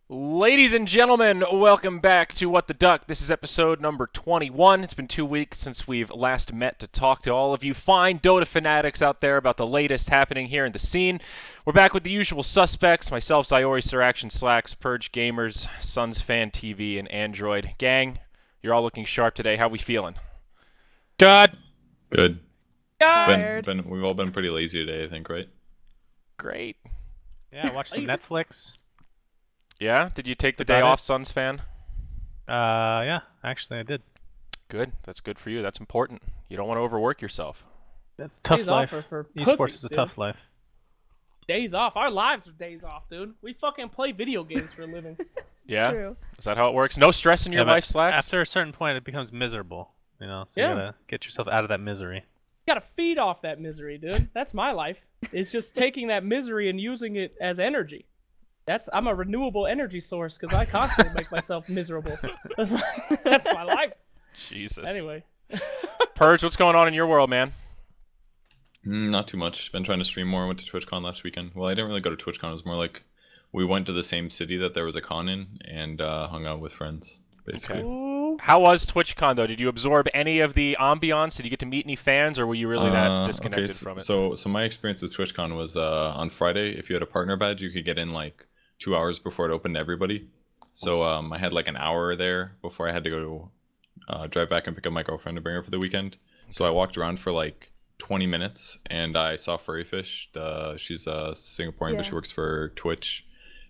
Ladies and gentlemen, welcome back to What the Duck. This is episode number 21. It's been 2 weeks since we've last met to talk to all of you fine Dota fanatics out there about the latest happening here in the scene. We're back with the usual suspects, myself, Zyori, Sir Action Slacks, Purge Gamers, SUNSfan TV, and AnneeDroid. Gang, you're all looking sharp today. How we feeling? God. Good. Tired. We've all been pretty lazy today, I think, right? Great. Yeah, watch some Netflix. Yeah? Did you take the day off, SUNSfan? Yeah, actually I did. Good. That's good for you. That's important. You don't want to overwork yourself. That's tough Days life. off are for Esports pussies, is a dude. tough life. Days off. Our lives are days off, dude. We fucking play video games for a living. Yeah? True. Is that how it works? No stress in your Yeah, but life, Slacks? After a certain point, it becomes miserable. You know, so Yeah. you gotta get yourself out of that misery. You gotta feed off that misery, dude. That's my life. It's just taking that misery and using it as energy. I'm a renewable energy source because I constantly make myself miserable. That's my life. Jesus. Anyway. Purge, what's going on in your world, man? Not too much. Been trying to stream more. Went to TwitchCon last weekend. Well, I didn't really go to TwitchCon. It was more like we went to the same city that there was a con in and hung out with friends, basically. Okay. Ooh. How was TwitchCon, though? Did you absorb any of the ambiance? Did you get to meet any fans, or were you really that disconnected from it? So my experience with TwitchCon was on Friday. If you had a partner badge, you could get in like 2 hours before it opened to everybody. So I had like an hour there before I had to go drive back and pick up my girlfriend to bring her for the weekend. So I walked around for like 20 minutes and I saw Furryfish. She's a Singaporean, but she works for Twitch.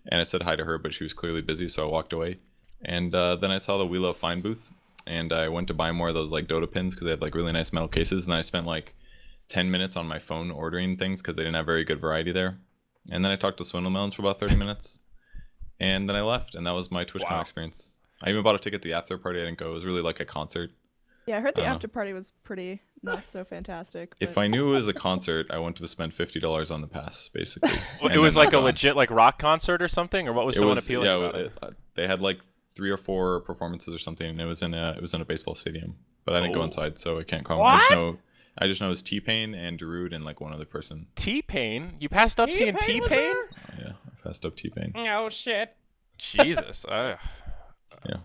And I said hi to her, but she was clearly busy, so I walked away. And then I saw the We Love Fine booth, and I went to buy more of those like Dota pins because they had like really nice metal cases. And then I spent like 10 minutes on my phone ordering things because they didn't have very good variety there. And then I talked to Swindlemelons for about 30 minutes. And then I left, and that was my TwitchCon experience. I even bought a ticket to the after party. I didn't go. It was really like a concert. Yeah, I heard the after party was pretty not so fantastic. But... If I knew it was a concert, I wouldn't have spent $50 on the pass, basically. It was like a legit like rock concert or something, or what was so unappealing about it? They had like 3 or 4 performances or something, and it was in a baseball stadium. But I didn't go inside, so I can't comment. I just know it was T-Pain and Darude and like one other person. T-Pain? You passed up seeing T-Pain T-Pain? was Yeah, I passed up T-Pain. Oh, shit. Jesus. Yeah,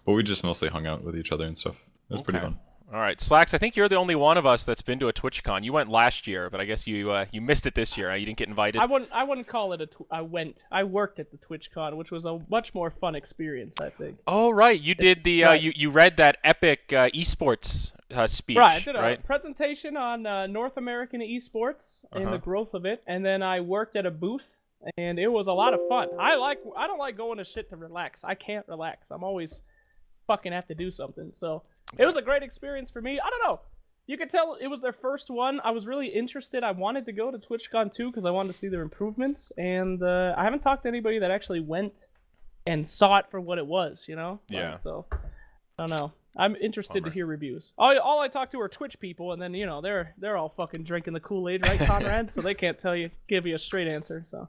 but we just mostly hung out with each other and stuff. It was pretty fun. All right, Slacks, I think you're the only one of us that's been to a TwitchCon. You went last year, but I guess you missed it this year. You didn't get invited. I wouldn't call it I worked at the TwitchCon, which was a much more fun experience, I think. Oh, right. You did the right. you read that epic esports speech, Right, I did a right? presentation on North American esports and the growth of it, and then I worked at a booth, and it was a lot of fun. I don't like going to shit to relax. I can't relax. I'm always fucking have to do something. So it was a great experience for me. I don't know. You could tell it was their first one. I was really interested. I wanted to go to TwitchCon 2 because I wanted to see their improvements, and I haven't talked to anybody that actually went and saw it for what it was, you know? Yeah. So I don't know. I'm interested to hear reviews. All I talk to are Twitch people, and then you know they're all fucking drinking the Kool-Aid, right, Conrad? So they can't give you a straight answer. So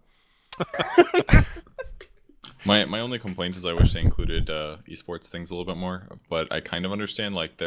My only complaint is I wish they included esports things a little bit more. But I kind of understand like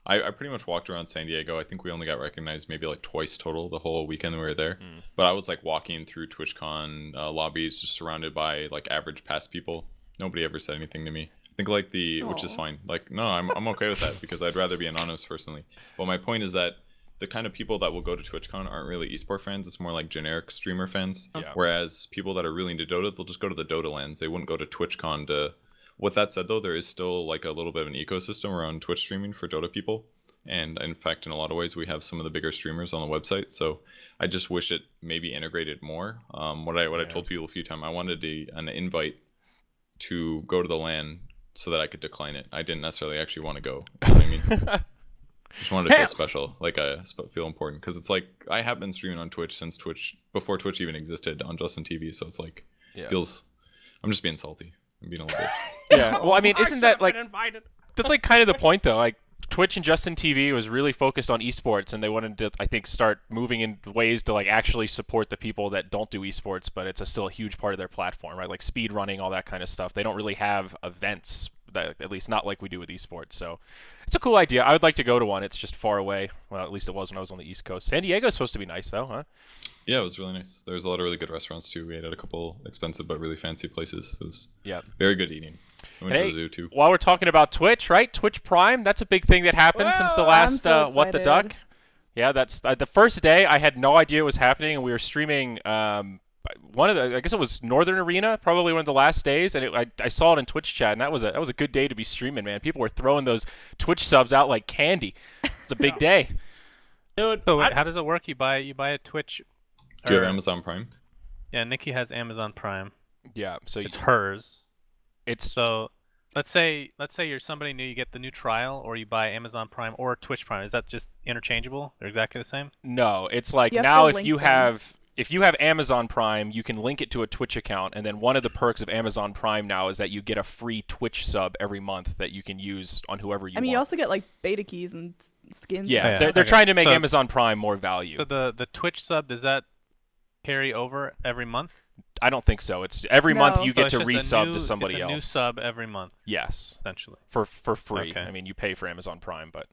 I pretty much walked around San Diego. I think we only got recognized maybe like twice total the whole weekend we were there. But I was like walking through TwitchCon lobbies, just surrounded by like average pass people. Nobody ever said anything to me. I think like which is fine. Like no, I'm okay with that because I'd rather be anonymous personally. But my point is that the kind of people that will go to TwitchCon aren't really esport fans. It's more like generic streamer fans. Yeah. Whereas people that are really into Dota, they'll just go to the Dota lands. They wouldn't go to TwitchCon to. With that said, though, there is still like a little bit of an ecosystem around Twitch streaming for Dota people. And in fact, in a lot of ways, we have some of the bigger streamers on the website. So I just wish it maybe integrated more. What I told people a few times, I wanted an invite to go to the LAN so that I could decline it. I didn't necessarily actually want to go. You know what I mean? Just wanted to feel special, like I feel important, because it's like I have been streaming on Twitch since before Twitch even existed on Justin TV. So it's like feels. I'm just being salty. I'm being a little bit. Yeah. Well, I mean, isn't that like invited. that's like kind of the point though? Like Twitch and Justin TV was really focused on esports, and they wanted to, I think, start moving in ways to like actually support the people that don't do esports, but it's still a huge part of their platform, right? Like speed running, all that kind of stuff. They don't really have events at least not like we do with esports. So it's a cool idea. I would like to go to one. It's just far away. Well, at least it was when I was on the East Coast. San Diego's supposed to be nice though, huh? Yeah, it was really nice. There was a lot of really good restaurants too. We ate at a couple expensive but really fancy places. It was very good eating. We went to the zoo too. While we're talking about Twitch, right? Twitch Prime, that's a big thing that happened since the last What the Duck. Yeah, that's the first day. I had no idea what was happening, and we were streaming one of the, I guess it was Northern Arena, probably one of the last days, and I saw it in Twitch chat, and that was a good day to be streaming, man. People were throwing those Twitch subs out like candy. It's a big day. Dude, So wait, how does it work? You buy a Twitch. Do you have Amazon Prime? Yeah, Nikki has Amazon Prime. Yeah, so It's hers. it's So let's say you're somebody new, you get the new trial, or you buy Amazon Prime or Twitch Prime. Is that just interchangeable? They're exactly the same? no, it's like You have now to if link you them. have Amazon Prime, you can link it to a Twitch account, and then one of the perks of Amazon Prime now is that you get a free Twitch sub every month that you can use on whoever you I mean, want. you also get like beta keys and skins. Yeah, and Yeah, stuff. they're okay. trying to make So- Amazon Prime more value. So the Twitch sub, does that carry over every month? I don't think so. It's every month No. you So get it's to just a resub new- to somebody it's a else. new sub every month, Yes, essentially. for free. Okay. I mean, you pay for Amazon Prime, but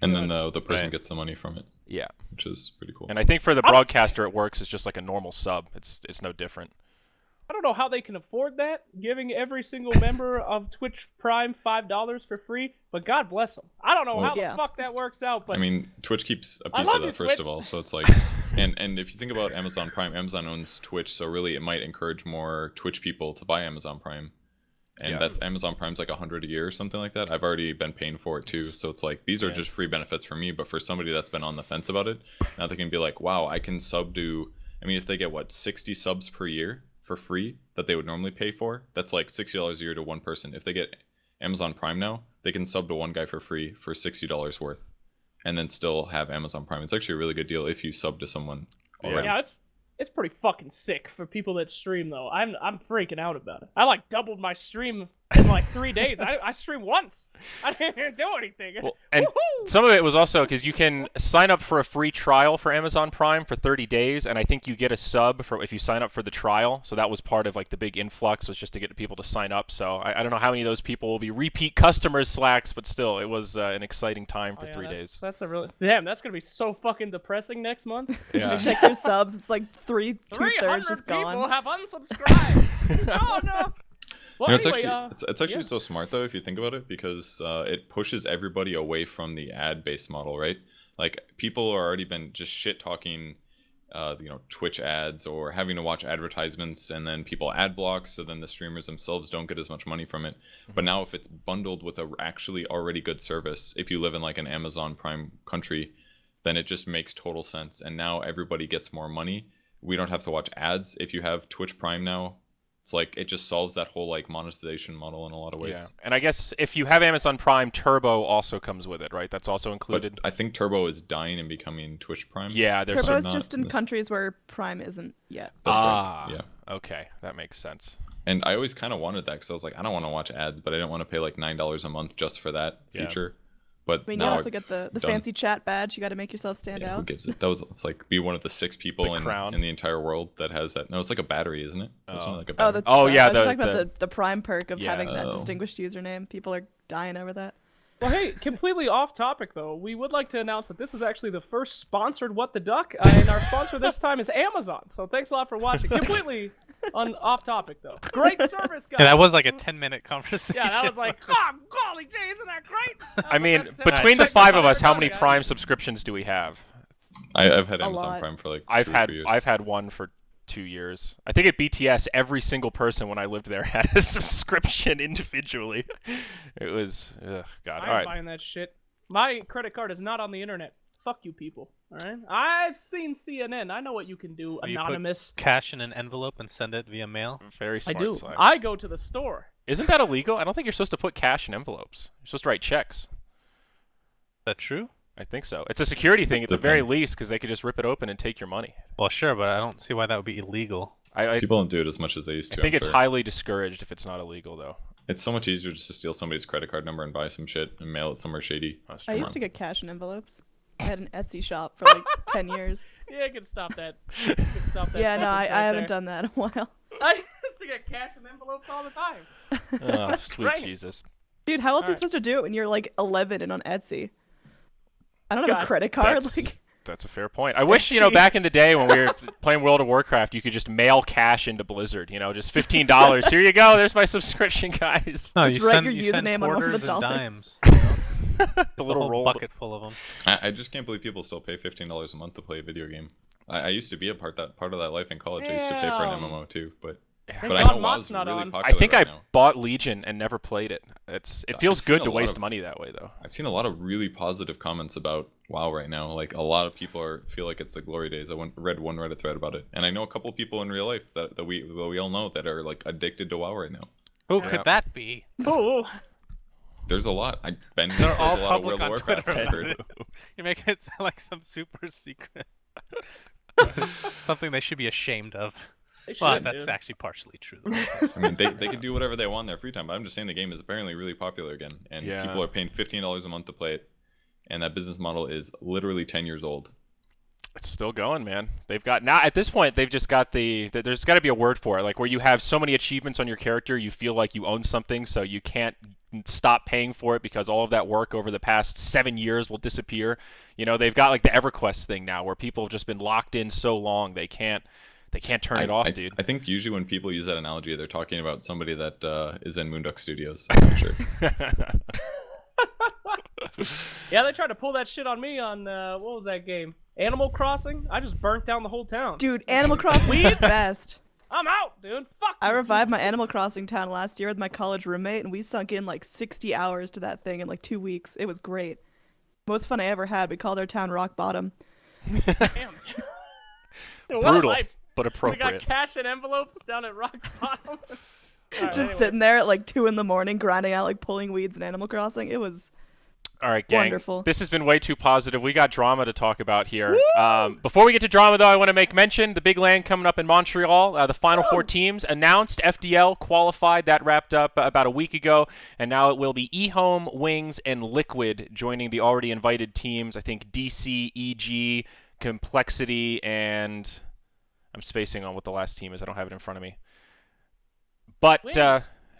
And then the person Right. gets the money from it, yeah. which is pretty cool. And I think for the broadcaster, it works. It's just like a normal sub. It's no different. I don't know how they can afford that, giving every single member of Twitch Prime $5 for free, but God bless them. I don't know how Yeah. the fuck that works out, but I mean, Twitch keeps a I piece love of you, that first of Twitch. all, so it's like, and if you think about Amazon Prime, Amazon owns Twitch, so really it might encourage more Twitch people to buy Amazon Prime, and Yeah. that's Amazon Prime's like $100 a year or something like that. I've already been paying for it too, so it's like these are just free benefits for me, but for somebody that's been on the fence about it, now they can be like, wow, I can sub to. I mean, if they get 60 subs per year for free that they would normally pay for, that's like $60 a year to one person. If they get Amazon Prime now, they can sub to one guy for free for $60 worth, and then still have Amazon Prime. It's actually a really good deal if you sub to someone already. yeah, it's pretty fucking sick for people that stream though. I'm freaking out about it. I like doubled my stream in like 3 days. I streamed once. I didn't do anything. Well, and Woohoo! some of it was also because you can sign up for a free trial for Amazon Prime for 30 days, and I think you get a sub for if you sign up for the trial. So that was part of like the big influx, was just to get people to sign up. So I don't know how many of those people will be repeat customers Slacks, but still, it was an exciting time for Oh, yeah, 3 that's- days. That's a really that's gonna be so fucking depressing next month. Yeah. You check your subs, it's like two-thirds 300 just people gone. have unsubscribed. Oh no. Well, You know, anyway, it's actually yeah. so smart though if you think about it, because it pushes everybody away from the ad-based model, right? Like people are already been just shit talking, Twitch ads or having to watch advertisements, and then people ad blocks, so then the streamers themselves don't get as much money from it. But now if it's bundled with a actually already good service, if you live in like an Amazon Prime country, then it just makes total sense. And now everybody gets more money. We don't have to watch ads if you have Twitch Prime now. It's like it just solves that whole like monetization model in a lot of ways. Yeah, and I guess if you have Amazon Prime, Turbo also comes with it, right? That's also included. But I think Turbo is dying and becoming Twitch Prime. Yeah, there's Turbo's not just in this- countries where Prime isn't yet. That's Ah. right. Yeah. Okay, that makes sense. And I always kind of wanted that because I was like, I don't want to watch ads, but I didn't want to pay like $9 a month just for that Yeah. feature. But I mean, now you also get the done. fancy chat badge. You got to make yourself stand yeah, who out. gives it? It's like be one of the 6 people The crown. in the entire world that has that. No, it's like a battery, isn't it? It's not like a Oh, battery. Oh, yeah, I was the- talking about the Prime perk of Yeah. having that Oh. distinguished username. People are dying over that. Well, hey, completely off topic though. We would like to announce that this is actually the first sponsored What the Duck, and our sponsor this time is Amazon. So thanks a lot for watching. Completely off topic though. Great service, guys. Yeah, that was like a 10-minute conversation. Yeah, that was like, oh, golly gee, isn't that great? That I was mean, the best between the service 5 of I've us, ever how done, many guys. Prime subscriptions do we have? I've had A Amazon lot. Prime for like I've 2 or had 3 years. I've had one for 2 years. I think at BTS, every single person when I lived there had a subscription individually. It was, ugh, God. I All ain't right. buying that shit. My credit card is not on the internet. Fuck you people. All right. I've seen CNN. I know what you can do, You put anonymous. cash in an envelope and send it via mail. Very I smart. do. Slacks. I go to the store. Isn't that illegal? I don't think you're supposed to put cash in envelopes. You're supposed to write checks. Is that true? I think so. It's a security thing at the very Depends. least because they could just rip it open and take your money. Well, sure, but I don't see why that would be illegal. I People don't do it as much as they used to. think I'm it's sure. highly discouraged if it's not illegal, though. It's so much easier just to steal somebody's credit card number and buy some shit and mail it somewhere shady. That's I true. used to get cash in envelopes. I had an Etsy shop for like 10 years. Yeah, you can stop that. You can stop that. Yeah, no, I sentence right haven't there. done that in a while. I used to get cash and envelopes all the time. Oh, sweet Right. Jesus. Dude, how else are you Alright. supposed to do it when you're like 11 and on Etsy? I don't have God, a credit card. That's, Like, that's a fair point. I wish, back in the day when we were playing World of Warcraft, you could just mail cash into Blizzard. Just $15. Here you go. There's my subscription, guys. No, Just you write send, your you send username on one of the quarters and dollars. dimes. You know? The There's a little whole roll. bucket full of them. I just can't believe people still pay $15 a month to play a video game. I used to be a part of that life in college. I used to pay for an Damn. MMO too, but Thank I God know Mott's WoW's not really on. popular I think right I now. bought Legion and never played it. It feels I've seen good a to lot waste of- money that way, though. I've seen a lot of really positive comments about WoW right now. Like a lot of people feel like it's the glory days. I read one Reddit thread about it, and I know a couple people in real life that we all know that are like addicted to WoW right now. Who Yeah. could that be? Oh, There's a lot. Ben They're plays all a lot of public World of on Warcraft. Twitter I've about heard. it. You're making it sound like some super secret. Something they should be ashamed of. they Well, should, that's dude. actually partially true. I mean, they can do whatever they want in their free time, but I'm just saying the game is apparently really popular again, and Yeah. people are paying $15 a month to play it, and that business model is literally 10 years old. It's still going, man. They've got now at this point they've just got there's got to be a word for it, like where you have so many achievements on your character, you feel like you own something, so you can't stop paying for it because all of that work over the past 7 years will disappear. They've got like the EverQuest thing now, where people have just been locked in so long they can't turn it off, dude. I think usually when people use that analogy, they're talking about somebody that is in Moonduck Studios. I'm pretty sure. Yeah, they tried to pull that shit on me on what was that game? Animal Crossing. I just burnt down the whole town. dude, Animal Crossing is the best. I'm out, dude. Fuck. I you. revived my Animal Crossing town last year with my college roommate, and we sunk in like 60 hours to that thing in like 2 weeks. It was great. Most fun I ever had. We called our town Rock Bottom. Damn. Dude, what a Brutal, life. but We got appropriate. cash and envelopes down at Rock Bottom. Alright, Just anyway. sitting there at like 2 in the morning, grinding out like pulling weeds in Animal Crossing. It was All right, gang. Wonderful. This has been way too positive. We got drama to talk about here. Before we get to drama, though, I want to make mention the big land coming up in Montreal. The final 4 teams announced. FDL qualified. That wrapped up about a week ago. And now it will be eHome, Wings, and Liquid joining the already invited teams. I think DC, EG, Complexity, and I'm spacing on what the last team is. I don't have it in front of me. But Wings.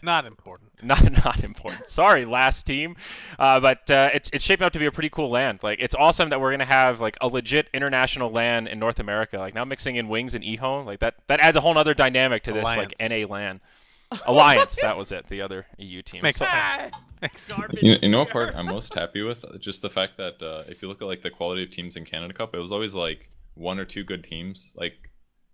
Not important. not important. Sorry, last team. But it's shaping up to be a pretty cool land. Like, it's awesome that we're gonna have like a legit international LAN in North America. Like, now mixing in Wings and eHome, like that adds a whole other dynamic to this like Alliance. NA LAN. Alliance, that was it. The other EU team. Makes So- sense. Ah, Makes sense. garbage. You know what part I'm most happy with? Just the fact that if you look at like the quality of teams in Canada Cup, it was always like 1 or 2 good teams. Like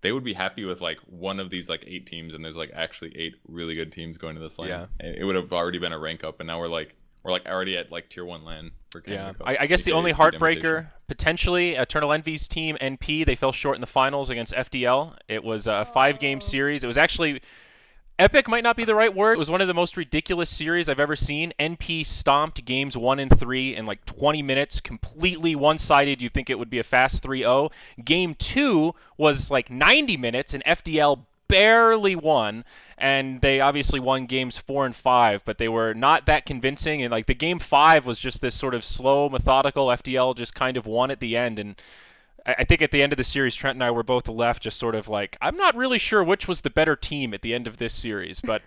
they would be happy with like one of these like 8 teams, and there's like actually 8 really good teams going to this LAN. Yeah. It would have already been a rank up, and now we're already at like tier 1 LAN for Canada Yeah, Cup. I guess the aka only Great heartbreaker Invitation. potentially, Eternal Envy's team NP, they fell short in the finals against FDL. It was a 5-game series. It was actually epic, might not be the right word. It was one of the most ridiculous series I've ever seen. NP stomped games 1 and 3 in like 20 minutes, completely one-sided. You'd think it would be a fast 3-0. Game 2 was like 90 minutes, and FDL barely won, and they obviously won games 4 and 5, but they were not that convincing. And like the game 5 was just this sort of slow, methodical. FDL just kind of won at the end, and I think at the end of the series, Trent and I were both left just sort of like, I'm not really sure which was the better team at the end of this series, but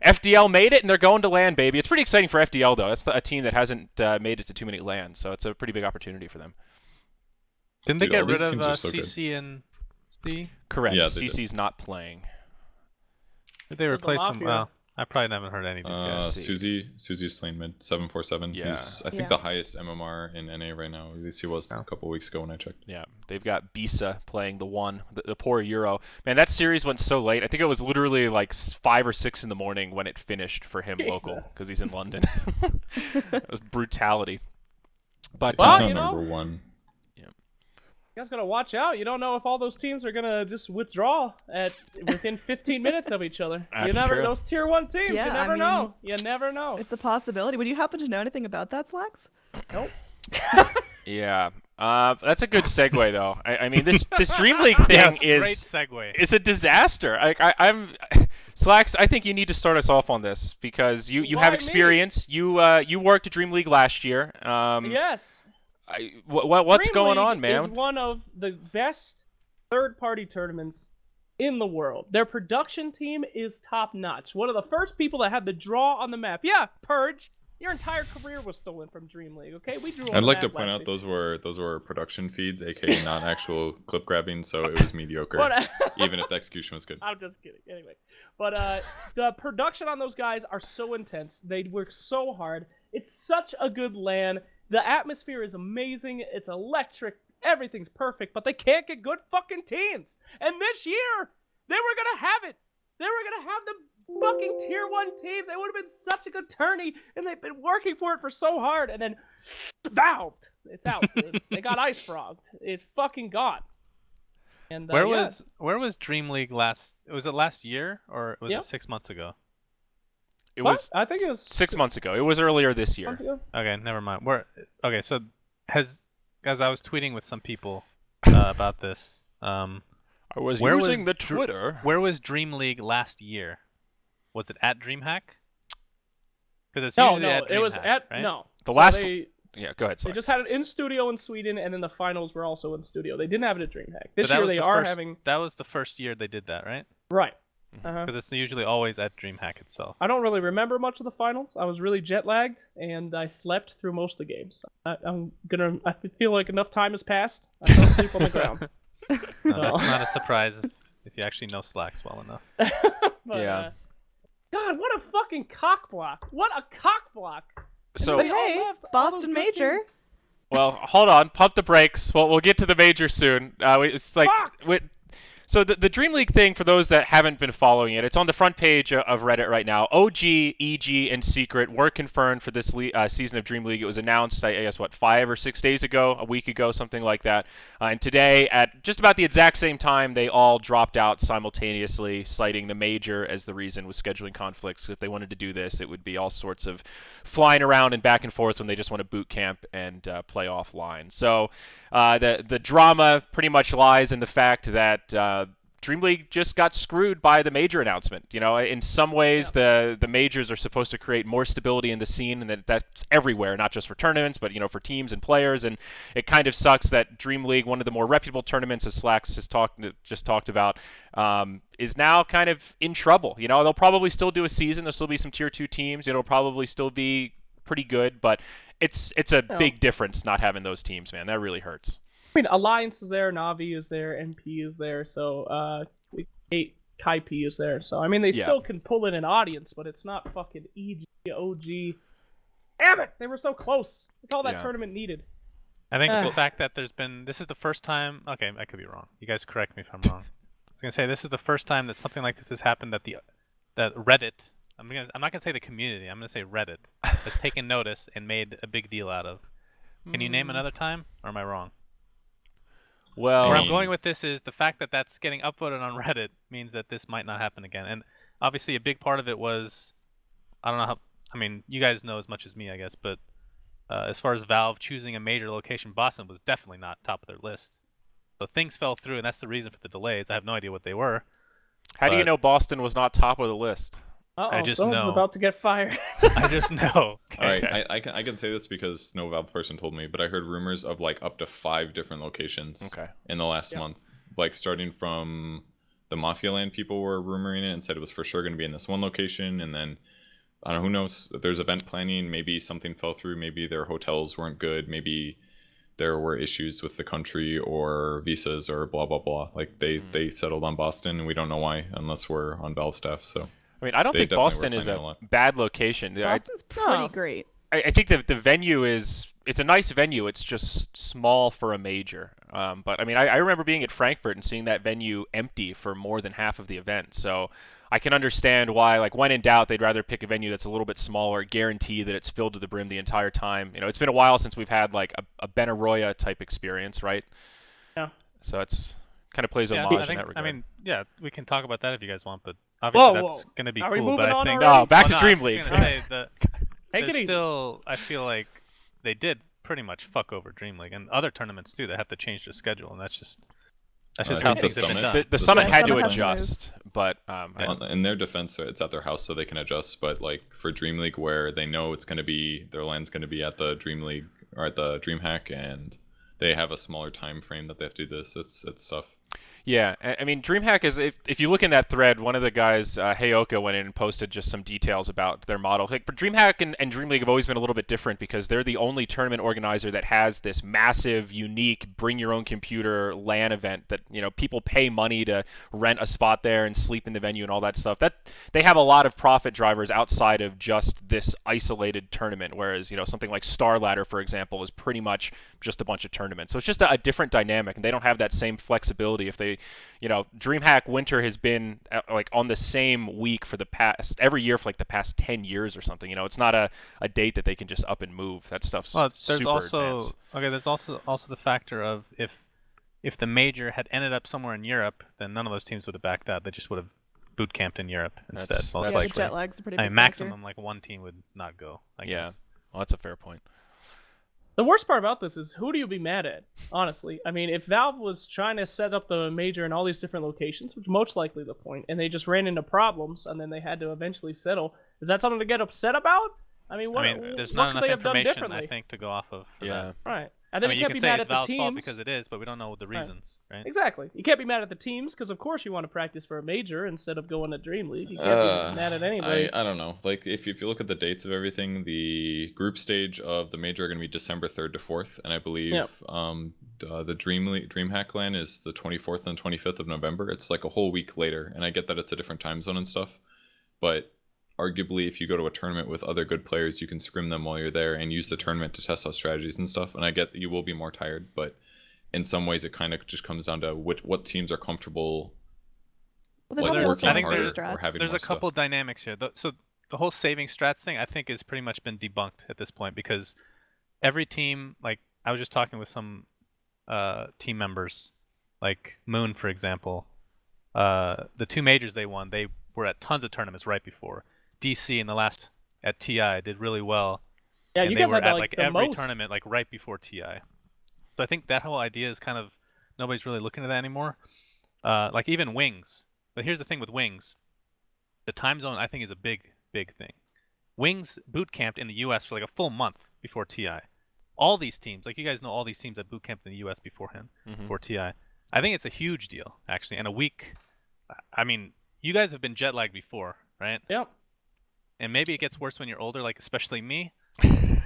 FDL made it, and they're going to LAN, baby. It's pretty exciting for FDL, though. That's a team that hasn't made it to too many LANs, so it's a pretty big opportunity for them. Didn't they Dude, get all rid these of teams are so good. CC and C? Correct. Yeah, they did. CC's not playing. Did they replace them? Mafia. Well, I probably haven't heard any of these guys. see. Susie's playing mid 747. Yeah. He's I think Yeah. the highest MMR in NA right now. At least he was Oh. a couple weeks ago when I checked. Yeah, they've got Bisa playing the poor Euro. Man, that series went so late. I think it was literally like 5 or 6 in the morning when it finished for him local, Jesus. because he's in London. It was brutality. But Well, He's you not know- number 1. You guys gotta watch out. You don't know if all those teams are gonna just withdraw within 15 minutes of each other. That's You never true. those tier 1 teams. Yeah, you I never mean- know. You never know. It's a possibility. Would you happen to know anything about that, Slacks? Nope. yeah, that's a good segue though. I mean, this Dreamleague thing Yes, great is segue. is a disaster. I'm Slacks. I think you need to start us off on this because you Why have me? experience. You worked at Dreamleague last year. Yes. What's going Dreamleague on, man? Is one of the best third-party tournaments in the world. Their production team is top notch. One of the first people that had the draw on the map. Yeah, Purge. Your entire career was stolen from Dreamleague. Okay, we drew. On I'd the like map to point last out year. those were production feeds, aka not actual clip grabbing, so it was mediocre. Even if the execution was good. I'm just kidding. Anyway, but the production on those guys are so intense. They work so hard. It's such a good LAN. The atmosphere is amazing. It's electric. Everything's perfect, but they can't get good fucking teams. And this year, they were gonna have it. They were gonna have the fucking tier 1 teams. It would have been such a good tourney, and they've been working for it for so hard, and then valved. It's out. They got ice frogged. It's fucking gone. And where was Dreamleague last? Was it last year or was Yeah. it 6 months ago? It was I think it was 6 months ago. It was earlier this year. months ago. Okay, never mind. Okay, so as I was tweeting with some people about this, I was Where using was the Twitter. where was Dreamleague last year? Was it at DreamHack? Because it's No, usually at it was DreamHack, at right? no. The So last- they Yeah, go ahead. they Slack. just had it in studio in Sweden, and then the finals were also in studio. They didn't have it at DreamHack. This But that year was they the are first- having That was the first year they did that, right? right. Because it's usually always at DreamHack itself. I don't really remember much of the finals. I was really jet lagged, and I slept through most of the games. I feel like enough time has passed. I fell asleep on the ground. No, that's not a surprise if you actually know Slacks well enough. But, Yeah. God, what a fucking cock block! What a cock block! So, But They all hey, left all Boston those good Major. teams. well, hold on. Pump the brakes. Well, we'll get to the major soon. It's like Fuck! So the Dream League thing, for those that haven't been following it, it's on the front page of Reddit right now. OG, EG, and Secret were confirmed for this season of Dream League. It was announced, I guess, 5 or 6 days ago, a week ago, something like that. And today, at just about the exact same time, they all dropped out simultaneously, citing the major as the reason with scheduling conflicts. If they wanted to do this, it would be all sorts of flying around and back and forth when they just want to boot camp and play offline. So the drama pretty much lies in the fact that Dream League just got screwed by the major announcement. You know, in some ways, the majors are supposed to create more stability in the scene, and that's everywhere, not just for tournaments, but for teams and players. And it kind of sucks that Dream League, one of the more reputable tournaments, as Slacks just talked about, is now kind of in trouble. They'll probably still do a season. There'll still be some tier 2 teams. It'll probably still be pretty good, but it's a big difference not having those teams, man. That really hurts. I mean, Alliance is there, Navi is there, NP is there, so Kai P is there. So I mean, they still can pull in an audience, but it's not fucking EG, OG. Damn it! They were so close. That's all that tournament needed. I think it's the fact that this is the first time. Okay, I could be wrong. You guys correct me if I'm wrong. I was gonna say this is the first time that something like this has happened that that Reddit. I'm not gonna say the community. I'm gonna say Reddit has taken notice and made a big deal out of. Can you name another time, or am I wrong? Well, Where I'm going with this is the fact that that's getting upvoted on Reddit means that this might not happen again. And obviously a big part of it was, I don't know how, I mean, you guys know as much as me, I guess, but as far as Valve choosing a major location, Boston was definitely not top of their list. So things fell through, and that's the reason for the delays. I have no idea what they were. How do you know Boston was not top of the list? I just Someone's know. about to get fired. I just know. All right, I can say this because no Valve person told me, but I heard rumors of like up to 5 different locations in the last month. Like starting from the Mafia Land, people were rumoring it and said it was for sure going to be in this one location, and then I don't know, who knows? There's event planning. Maybe something fell through. Maybe their hotels weren't good. Maybe there were issues with the country or visas or blah blah blah. Like they settled on Boston, and we don't know why unless we're on Valve staff. So. I mean, I don't think Boston is a bad location. Boston's pretty great. I think that the venue it's a nice venue. It's just small for a major. But I mean, I remember being at Frankfurt and seeing that venue empty for more than half of the event. So I can understand why, like, when in doubt, they'd rather pick a venue that's a little bit smaller, guarantee that it's filled to the brim the entire time. It's been a while since we've had like a Benaroya type experience, right? Yeah. So it's kind of plays homage in that regard. I mean, yeah, we can talk about that if you guys want, but obviously that's going to be Are we cool. moving But I on think already? No, back to I was Dream just League. gonna say that Take it there's easy. still, I feel like they did pretty much fuck over Dream League and other tournaments too that have to change the schedule, and that's just I how think the things have been Summit- done. The Summit had to Summit has to adjust, but In their defense, it's at their house, so they can adjust. But like for Dream League, where they know it's going to be their land's going to be at the Dream League or at the DreamHack, and they have a smaller time frame that they have to do this, it's tough. Yeah, I mean, DreamHack is if you look in that thread, one of the guys, Heyoka, went in and posted just some details about their model. Like for DreamHack and Dream League have always been a little bit different because they're the only tournament organizer that has this massive, unique, bring your own computer LAN event that people pay money to rent a spot there and sleep in the venue and all that stuff. That they have a lot of profit drivers outside of just this isolated tournament, whereas something like Star Ladder, for example, is pretty much just a bunch of tournaments. So it's just a different dynamic, and they don't have that same flexibility. If they DreamHack Winter has been like on the same week for the past every year for like the past 10 years or something. It's not a date that they can just up and move. That stuff's there's super also advanced. there's also the factor of if the major had ended up somewhere in Europe, then none of those teams would have backed out. They just would have boot camped in Europe instead. Most the likely. jet lag's a pretty I big mean, factor. maximum like one team would not go. I Yeah, guess. well, that's a fair point. The worst part about this is who do you be mad at, honestly? I mean, if Valve was trying to set up the major in all these different locations, which most likely the point, and they just ran into problems and then they had to eventually settle, is that something to get upset about? I mean, there's what not could enough they have done information, differently? I think, to go off of. For Yeah. that. Right. And then I mean, you you can't can be say mad it's at the Valve's fault teams. because it is, but we don't know the reasons, right? Exactly. You can't be mad at the teams because, of course, you want to practice for a major instead of going to Dream League. You can't be mad at anybody. I don't know. Like if you look at the dates of everything, the group stage of the major are going to be December 3rd to 4th, and I believe the DreamHack LAN is the 24th and 25th of November. It's like a whole week later, and I get that it's a different time zone and stuff, but arguably if you go to a tournament with other good players, you can scrim them while you're there and use the tournament to test out strategies and stuff. And I get that you will be more tired, but in some ways it kind of just comes down to what teams are comfortable Well, they like probably working also have harder saving strats. or having There's more a couple dynamics here. So the whole saving strats thing, I think, has pretty much been debunked at this point because every team, like I was just talking with some team members, like Moon, for example. The two majors they won, they were at tons of tournaments right before. DC in the last at TI did really well. Yeah, and you they guys were had at like the every most. tournament like right before TI. So I think that whole idea is kind of nobody's really looking at that anymore. Like even Wings. But here's the thing with Wings. The time zone I think is a big thing. Wings boot camped in the US for like a full month before TI. All these teams, like you guys know all these teams that boot camped in the US beforehand, before TI. I think it's a huge deal, actually. And a week, I mean, you guys have been jet lagged before, right? Yep. And maybe it gets worse when you're older, like especially me.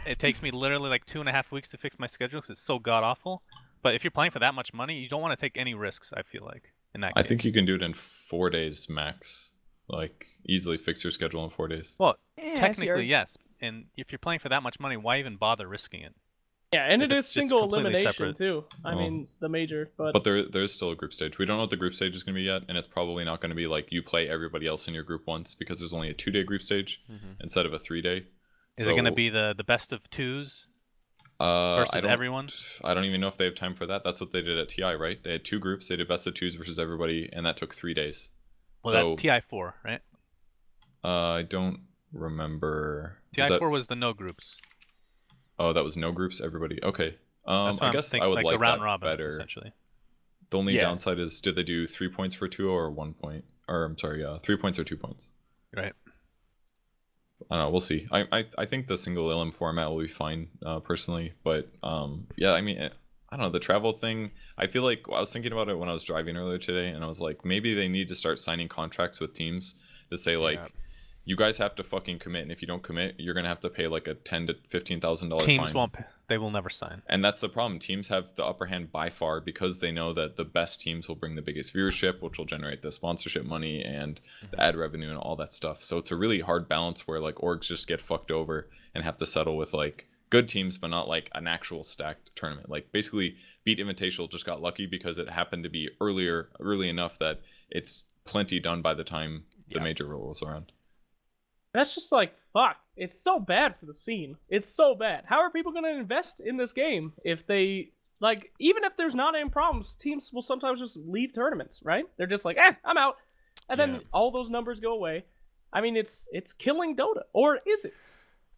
It takes me literally like 2.5 weeks to fix my schedule because it's so god awful. But if you're playing for that much money, you don't want to take any risks, I feel like, in that case. I think you can do it in 4 days max. Like easily fix your schedule in 4 days. Well, Yeah, if technically, you're- yes. And if you're playing for that much money, why even bother risking it? Yeah, and If it it's is just single completely elimination separate. too. I Oh. mean, the major, but But there's still a group stage. We don't know what the group stage is going to be yet, and it's probably not going to be like you play everybody else in your group once because there's only a 2-day group stage instead of a 3-day. Is it going to be the best of twos I versus don't- everyone? I don't even know if they have time for that. That's what they did at TI, right? They had 2 groups. They did best of 2s versus everybody, and that took 3 days. Well, so that TI4, right? I don't remember. Was TI4 that- was the no groups. Oh, that was no groups. Everybody. Okay. That's what I I'm guess thinking, I would like like the round that robin, better. essentially. The only Yeah. downside is, did they do 3 points for 2 or 1 point? Or I'm sorry, 3 points or 2 points. Right. I don't know. We'll see. I think the single ilm format will be fine, personally. But yeah, I mean, I don't know, the travel thing. I feel like I was thinking about it when I was driving earlier today, and I was like, maybe they need to start signing contracts with teams to say like, Yeah. you guys have to fucking commit, and if you don't commit, you're gonna have to pay like a $10,000 to $15,000 Teams fine. won't. They will never sign. And that's the problem. Teams have the upper hand by far because they know that the best teams will bring the biggest viewership, which will generate the sponsorship money and the ad revenue and all that stuff. So it's a really hard balance where like orgs just get fucked over and have to settle with like good teams, but not like an actual stacked tournament. Like basically Beat Invitational just got lucky because it happened to be early enough that it's plenty done by the time the major rolls around. that's just like fuck. It's so bad for the scene. It's so bad. How are people going to invest in this game if they like? Even if there's not any problems, teams will sometimes just leave tournaments. Right? They're just like, I'm out, and then Yeah. all those numbers go away. I mean, it's killing Dota, or is it?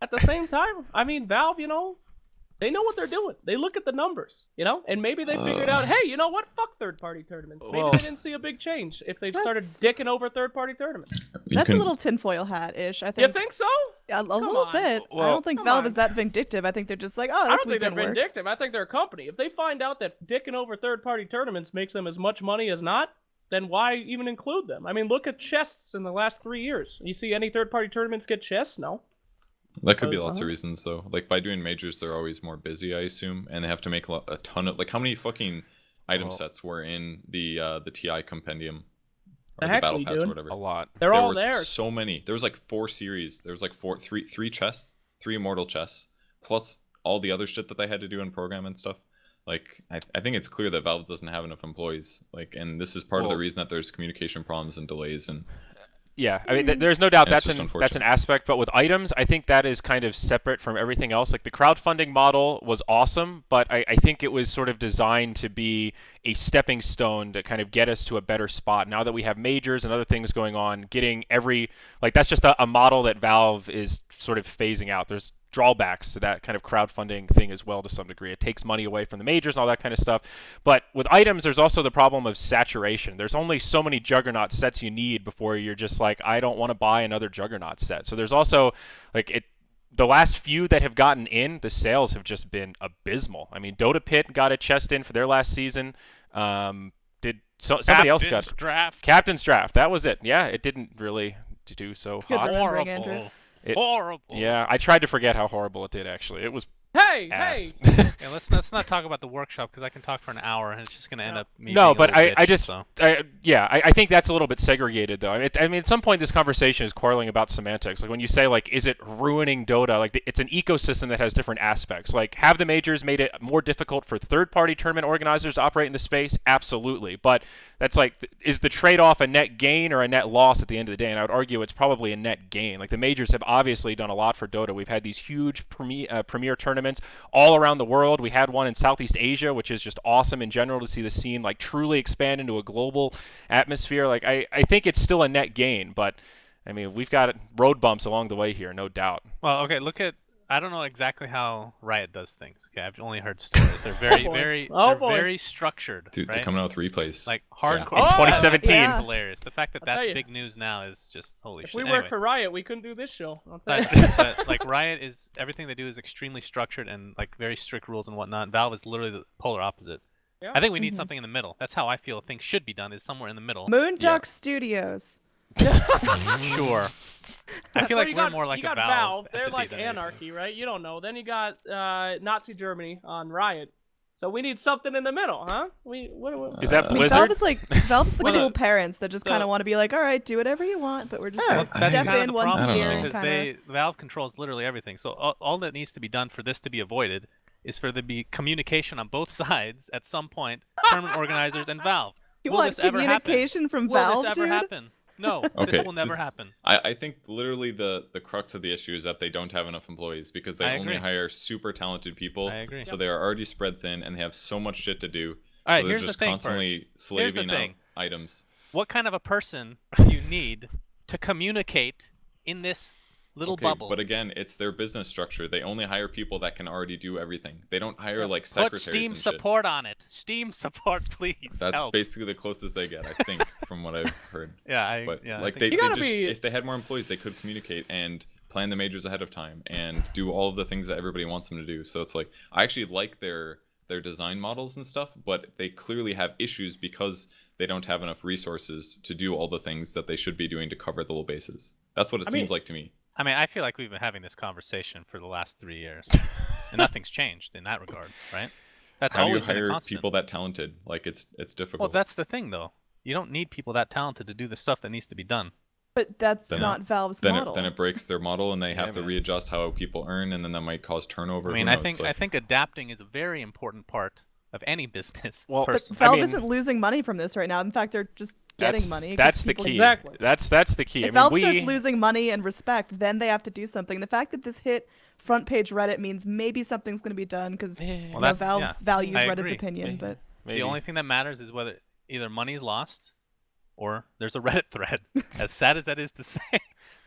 At the same time, I mean, Valve, They know what they're doing. They look at the numbers, you know, and maybe they figured out, hey, you know what? Fuck third-party tournaments. Maybe they didn't see a big change if they've started dicking over third-party tournaments. That's a little tinfoil hat-ish, I think. You think so? A little bit. Well, I don't think Valve is that vindictive. I think they're just like, oh, I this don't think they're weekend works. vindictive. I think they're a company. If they find out that dicking over third-party tournaments makes them as much money as not, then why even include them? I mean, look at chests in the last 3 years. You see any third-party tournaments get chests? No. That could be lots of reasons, though. Like, by doing majors, they're always more busy, I assume, and they have to make a ton of... Like, how many fucking item sets were in the TI compendium? Or the battle pass or whatever? A lot. They're there all was there. so many. There was like 4 series. There was like three chests, 3 immortal chests, plus all the other shit that they had to do in program and stuff. Like, I think it's clear that Valve doesn't have enough employees. Like, and this is part of the reason that there's communication problems and delays and... Yeah, I mean, there's no doubt And it's that's just an aspect, but with items, I think that is kind of separate from everything else. Like the crowdfunding model was awesome, but I think it was sort of designed to be a stepping stone to kind of get us to a better spot. Now that we have majors and other things going on, that's just a model that Valve is sort of phasing out. There's drawbacks to that kind of crowdfunding thing as well to some degree. It takes money away from the majors and all that kind of stuff. But with items, there's also the problem of saturation. There's only so many Juggernaut sets you need before you're just like, I don't want to buy another Juggernaut set. So there's also the last few that have gotten in, the sales have just been abysmal. I mean, Dota Pit got a chest in for their last season. Somebody else got Captain's Draft. That was it. Yeah, it didn't really do so hot. Horrible. Horrible. Yeah, I tried to forget how horrible it did. Actually, it was. Hey, ass. hey! Yeah, let's not talk about the workshop because I can talk for an hour and it's just gonna end up me. No, being a but little I bitch, just, so. I think that's a little bit segregated though. I mean, at some point this conversation is quarreling about semantics. Like when you say like, is it ruining Dota? Like it's an ecosystem that has different aspects. Like have the majors made it more difficult for third-party tournament organizers to operate in the space? Absolutely, but that's like, is the trade-off a net gain or a net loss at the end of the day? And I would argue it's probably a net gain. Like the majors have obviously done a lot for Dota. We've had these huge premier tournaments all around the world. We had one in Southeast Asia, which is just awesome in general to see the scene like truly expand into a global atmosphere. Like I think it's still a net gain, but I mean, we've got road bumps along the way here, no doubt. Well, okay, I don't know exactly how Riot does things. Okay, I've only heard stories. They're very, very structured. Dude, right? they're coming out with replays. Like hardcore. In 2017. Yeah. Hilarious. The fact that that's big news now is just holy If shit. we Anyway, worked for Riot, we couldn't do this show. I'll tell you. but like Riot is everything they do is extremely structured and like very strict rules and whatnot. Valve is literally the polar opposite. Yeah. I think we need something in the middle. That's how I feel things should be done. Is somewhere in the middle. Moonduck Studios. Sure. I feel So like you we're got- more like you a got Valve. They're entity like than anarchy, right? You don't know. Then you got Nazi Germany on Riot. So we need something in the middle, huh? Is that I mean, Blizzard? Valve's the Well, cool parents that just kind of want to be like, all right, do whatever you want, but we're just Yeah, gonna That's step kind of in the once problem, a year and because kind of. Valve controls literally everything. So all that needs to be done for this to be avoided is for there to be communication on both sides at some point. Tournament organizers and Valve. You Will want this ever happen? communication from Will Valve, this ever dude? happen? No, Okay, this will never this- happen. I think literally the crux of the issue is that they don't have enough employees because they I only agree. hire super talented people. I agree. So they are already spread thin and they have so much shit to do. All right, so they're here's the just thing, constantly Purge. slaving out thing. items. What kind of a person do you need to communicate in this little Okay, bubble? but again, it's their business structure. They only hire people that can already do everything. They don't hire like Put secretaries Steam and shit. support on it. Steam support, please. That's help. basically the closest they get, I think, from what I've heard. Yeah, But I like think they so. just be- if they had more employees, they could communicate and plan the majors ahead of time and do all of the things that everybody wants them to do. So it's like I actually like their design models and stuff, but they clearly have issues because they don't have enough resources to do all the things that they should be doing to cover the little bases. That's what it seems like to me. I mean, I feel like we've been having this conversation for the last 3 years, and nothing's changed in that regard, right? That's How do you always been a hire constant. people that talented? Like it's difficult. Well, that's the thing, though. You don't need people that talented to do the stuff that needs to be done. But that's Then- not Valve's then model. it breaks their model and they have to man. readjust how people earn, and then that might cause turnover. I mean, Who I knows? think Like, I think adapting is a very important part of any business. Well, But personally. Valve mean- isn't losing money from this right now. In fact, they're just getting money. 'cause That's the people- key. Exactly. That's the key. If I mean, Valve we starts losing money and respect, then they have to do something. The fact that this hit front page Reddit means maybe something's going to be done because Well, that's- Valve yeah, values I Reddit's agree. opinion. But maybe. The only thing that matters is whether either money's lost or there's a Reddit thread. As sad as that is to say,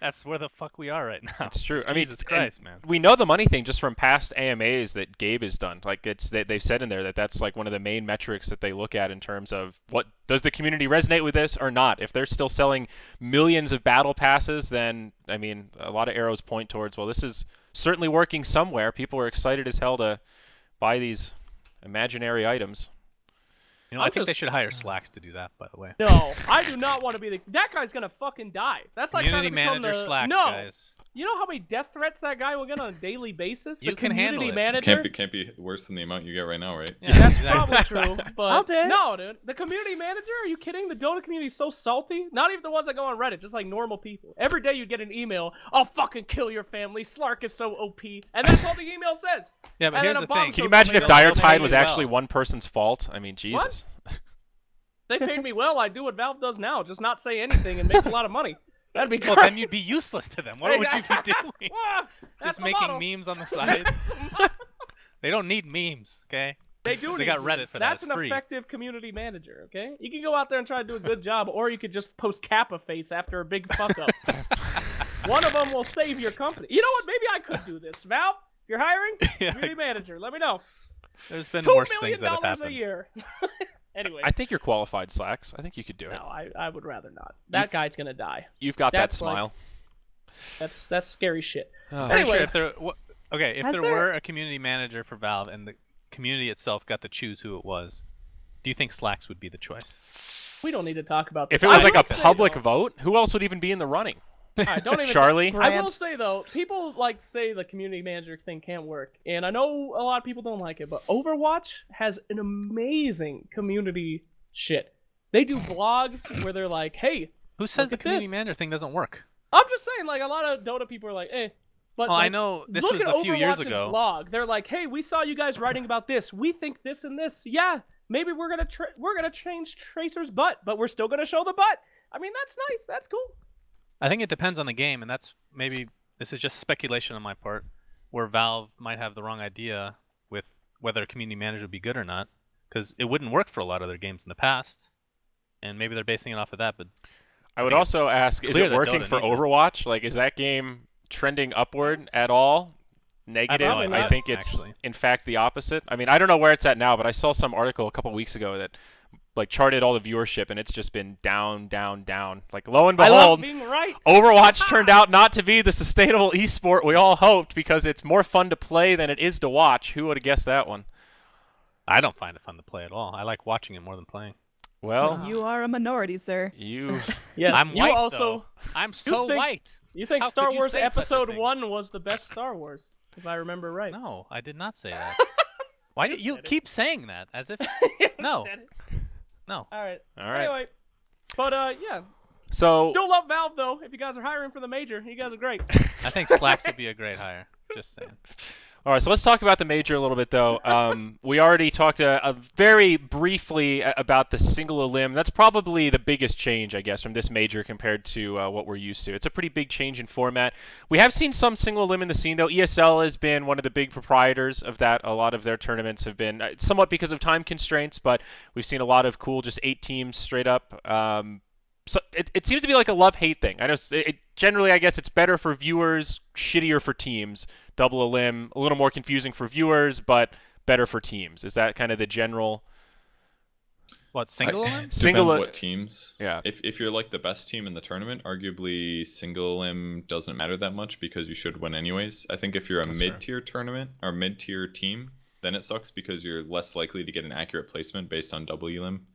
That's where the fuck we are right now. It's true. I mean, Jesus Christ, man. we know the money thing just from past AMAs that Gabe has done. Like they've said in there that that's like one of the main metrics that they look at in terms of what does the community resonate with this or not. If they're still selling millions of battle passes, then I mean, a lot of arrows point towards, well, this is certainly working somewhere. People are excited as hell to buy these imaginary items. You know, I think they should hire Slacks to do that, by the way. No, I do not want to be that guy's gonna fucking die. That's like Community trying to become manager the Slacks, no. guys. You know how many death threats that guy will get on a daily basis? You the can handle community it. manager. Can't be worse than the amount you get right now, right? Yeah, That's exactly. probably true, but I'll do it. no, dude. The community manager? Are you kidding? The Dota community is so salty. Not even the ones that go on Reddit, just like normal people. Every day you get an email, "I'll fucking kill your family. Slark is so OP," and that's all the email says. Yeah, but And here's then the a bomb thing. Can you So imagine if somebody Dire else Tide will was pay you actually well. one person's fault? I mean, Jesus. They paid me well. I do what Valve does now, just not say anything and make a lot of money. That'd be great. Well, then you'd be useless to them. What would you be doing? Ah, that's Just the making motto. memes on the side? They don't need memes, okay? They do. They need got memes. Reddit for that. That's It's an free. effective community manager. Okay, you can go out there and try to do a good job, or you could just post Kappa face after a big fuck up. One of them will save your company. You know what? Maybe I could do this. Valve, if you're hiring Yeah, community manager, let me know. There's been $2 worse million things that have a happened. year. Anyway, I think you're qualified, Slacks. I think you could do it. no, I would rather not. That guy's gonna die. You've got that That's like- smile. That's scary shit. Oh. Pretty sure Anyway. if there, okay, if Has there there- were a community manager for Valve and the community itself got to choose who it was, do you think Slacks would be the choice? We don't need to talk about this. If it was I like a will say, public though- vote, who else would even be in the running? All right, don't even. Charlie? I will Grant. say though, people like say the community manager thing can't work, and I know a lot of people don't like it, but Overwatch has an amazing community shit. They do blogs where they're like, "Hey, Who says Look the at community this. manager thing doesn't work? I'm just saying, like a lot of Dota people are like, eh." But Well, I like, know this look was at a few years Overwatch's ago. blog. They're like, "Hey, we saw you guys writing about this. We think this and this. Yeah, maybe we're gonna change Tracer's butt, but we're still gonna show the butt." I mean, that's nice. That's cool. I think it depends on the game, and that's maybe this is just speculation on my part, where Valve might have the wrong idea with whether a community manager would be good or not, because it wouldn't work for a lot of their games in the past, and maybe they're basing it off of that. But I would think also ask, is clear it that working Dota for needs it. Overwatch? Like, is that game trending upward at all? Negative? Probably I not, think it's, actually. in fact, the opposite. I mean, I don't know where it's at now, but I saw some article a couple weeks ago that like charted all the viewership, and it's just been down, down, down. Like, lo and I love behold, being right. Overwatch turned out not to be the sustainable esport we all hoped because it's more fun to play than it is to watch. Who would have guessed that one? I don't find it fun to play at all. I like watching it more than playing. Well, You are a minority, sir. you... Yes, I'm you white, also. though. I'm so think- white. You think How Star could you Wars say such a Episode thing? 1 was the best Star Wars, if I remember right. No, I did not say that. Why do you said it. keep saying that as if You No. said it. no? All right. All right. Anyway, but yeah, So, still love Valve though. If you guys are hiring for the major, you guys are great. I think Slacks would be a great hire. Just saying. all right, so let's talk about the major a little bit, though. We already talked very briefly about the single elim. That's probably the biggest change, I guess, from this major compared to what we're used to. It's a pretty big change in format. We have seen some single elim in the scene, though. ESL has been one of the big proprietors of that. A lot of their tournaments have been somewhat because of time constraints, but we've seen a lot of cool just 8 teams straight up. So it seems to be like a love-hate thing. I know generally, I guess it's better for viewers, shittier for teams. Double elim, a little more confusing for viewers, but better for teams. Is that kind of the general? What, single elim? Depends Single- what teams. Yeah. If you're like the best team in the tournament, arguably single elim doesn't matter that much because you should win anyways. I think if you're a That's fair. mid-tier tournament or mid-tier team, then it sucks because you're less likely to get an accurate placement based on double elim.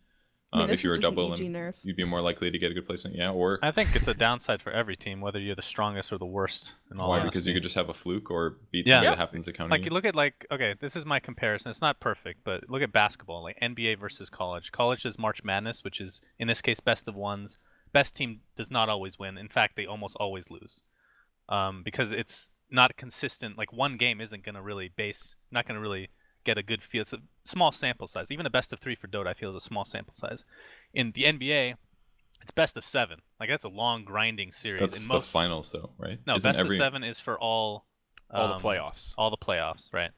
I mean, this if you're is a just an double EG elim, nerf. you'd be more likely to get a good placement. Yeah, or I think it's a downside for every team, whether you're the strongest or the worst. In all why? honesty. Because you could just have a fluke or beat Yeah. somebody Yeah. that happens to counter Like, you. you look at, like, okay, this is my comparison. It's not perfect, but look at basketball, like NBA versus college. College is March Madness, which is, in this case, best of ones. Best team does not always win. In fact, they almost always lose. Because it's not consistent. Like, one game isn't going to really not going to really get a good feel. It's a small sample size. Even a best of 3 for Dota, I feel, is a small sample size. In the NBA, it's best of 7. Like, that's a long, grinding series. That's In the most, finals, though, right? no, Isn't best every... of 7 is for all the playoffs. All the playoffs, right?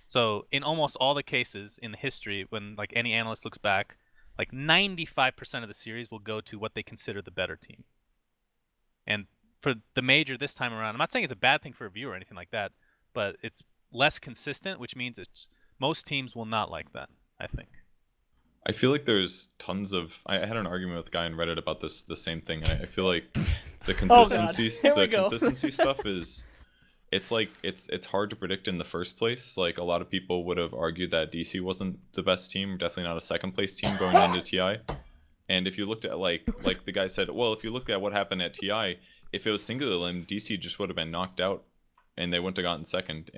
So in almost all the cases in history, when like any analyst looks back, like 95% of the series will go to what they consider the better team. And for the major this time around. I'm not saying it's a bad thing for a viewer or anything like that, but it's less consistent, which means most teams will not like that, I think. I feel like there's tons of. I had an argument with a guy on Reddit about the same thing. I feel like the consistency, Here we go. consistency stuff is. It's like it's hard to predict in the first place. Like a lot of people would have argued that DC wasn't the best team, definitely not a second place team going into TI. And if you looked at like the guy said, well, if you look at what happened at TI, if it was single elim, DC just would have been knocked out, and they wouldn't have gotten second.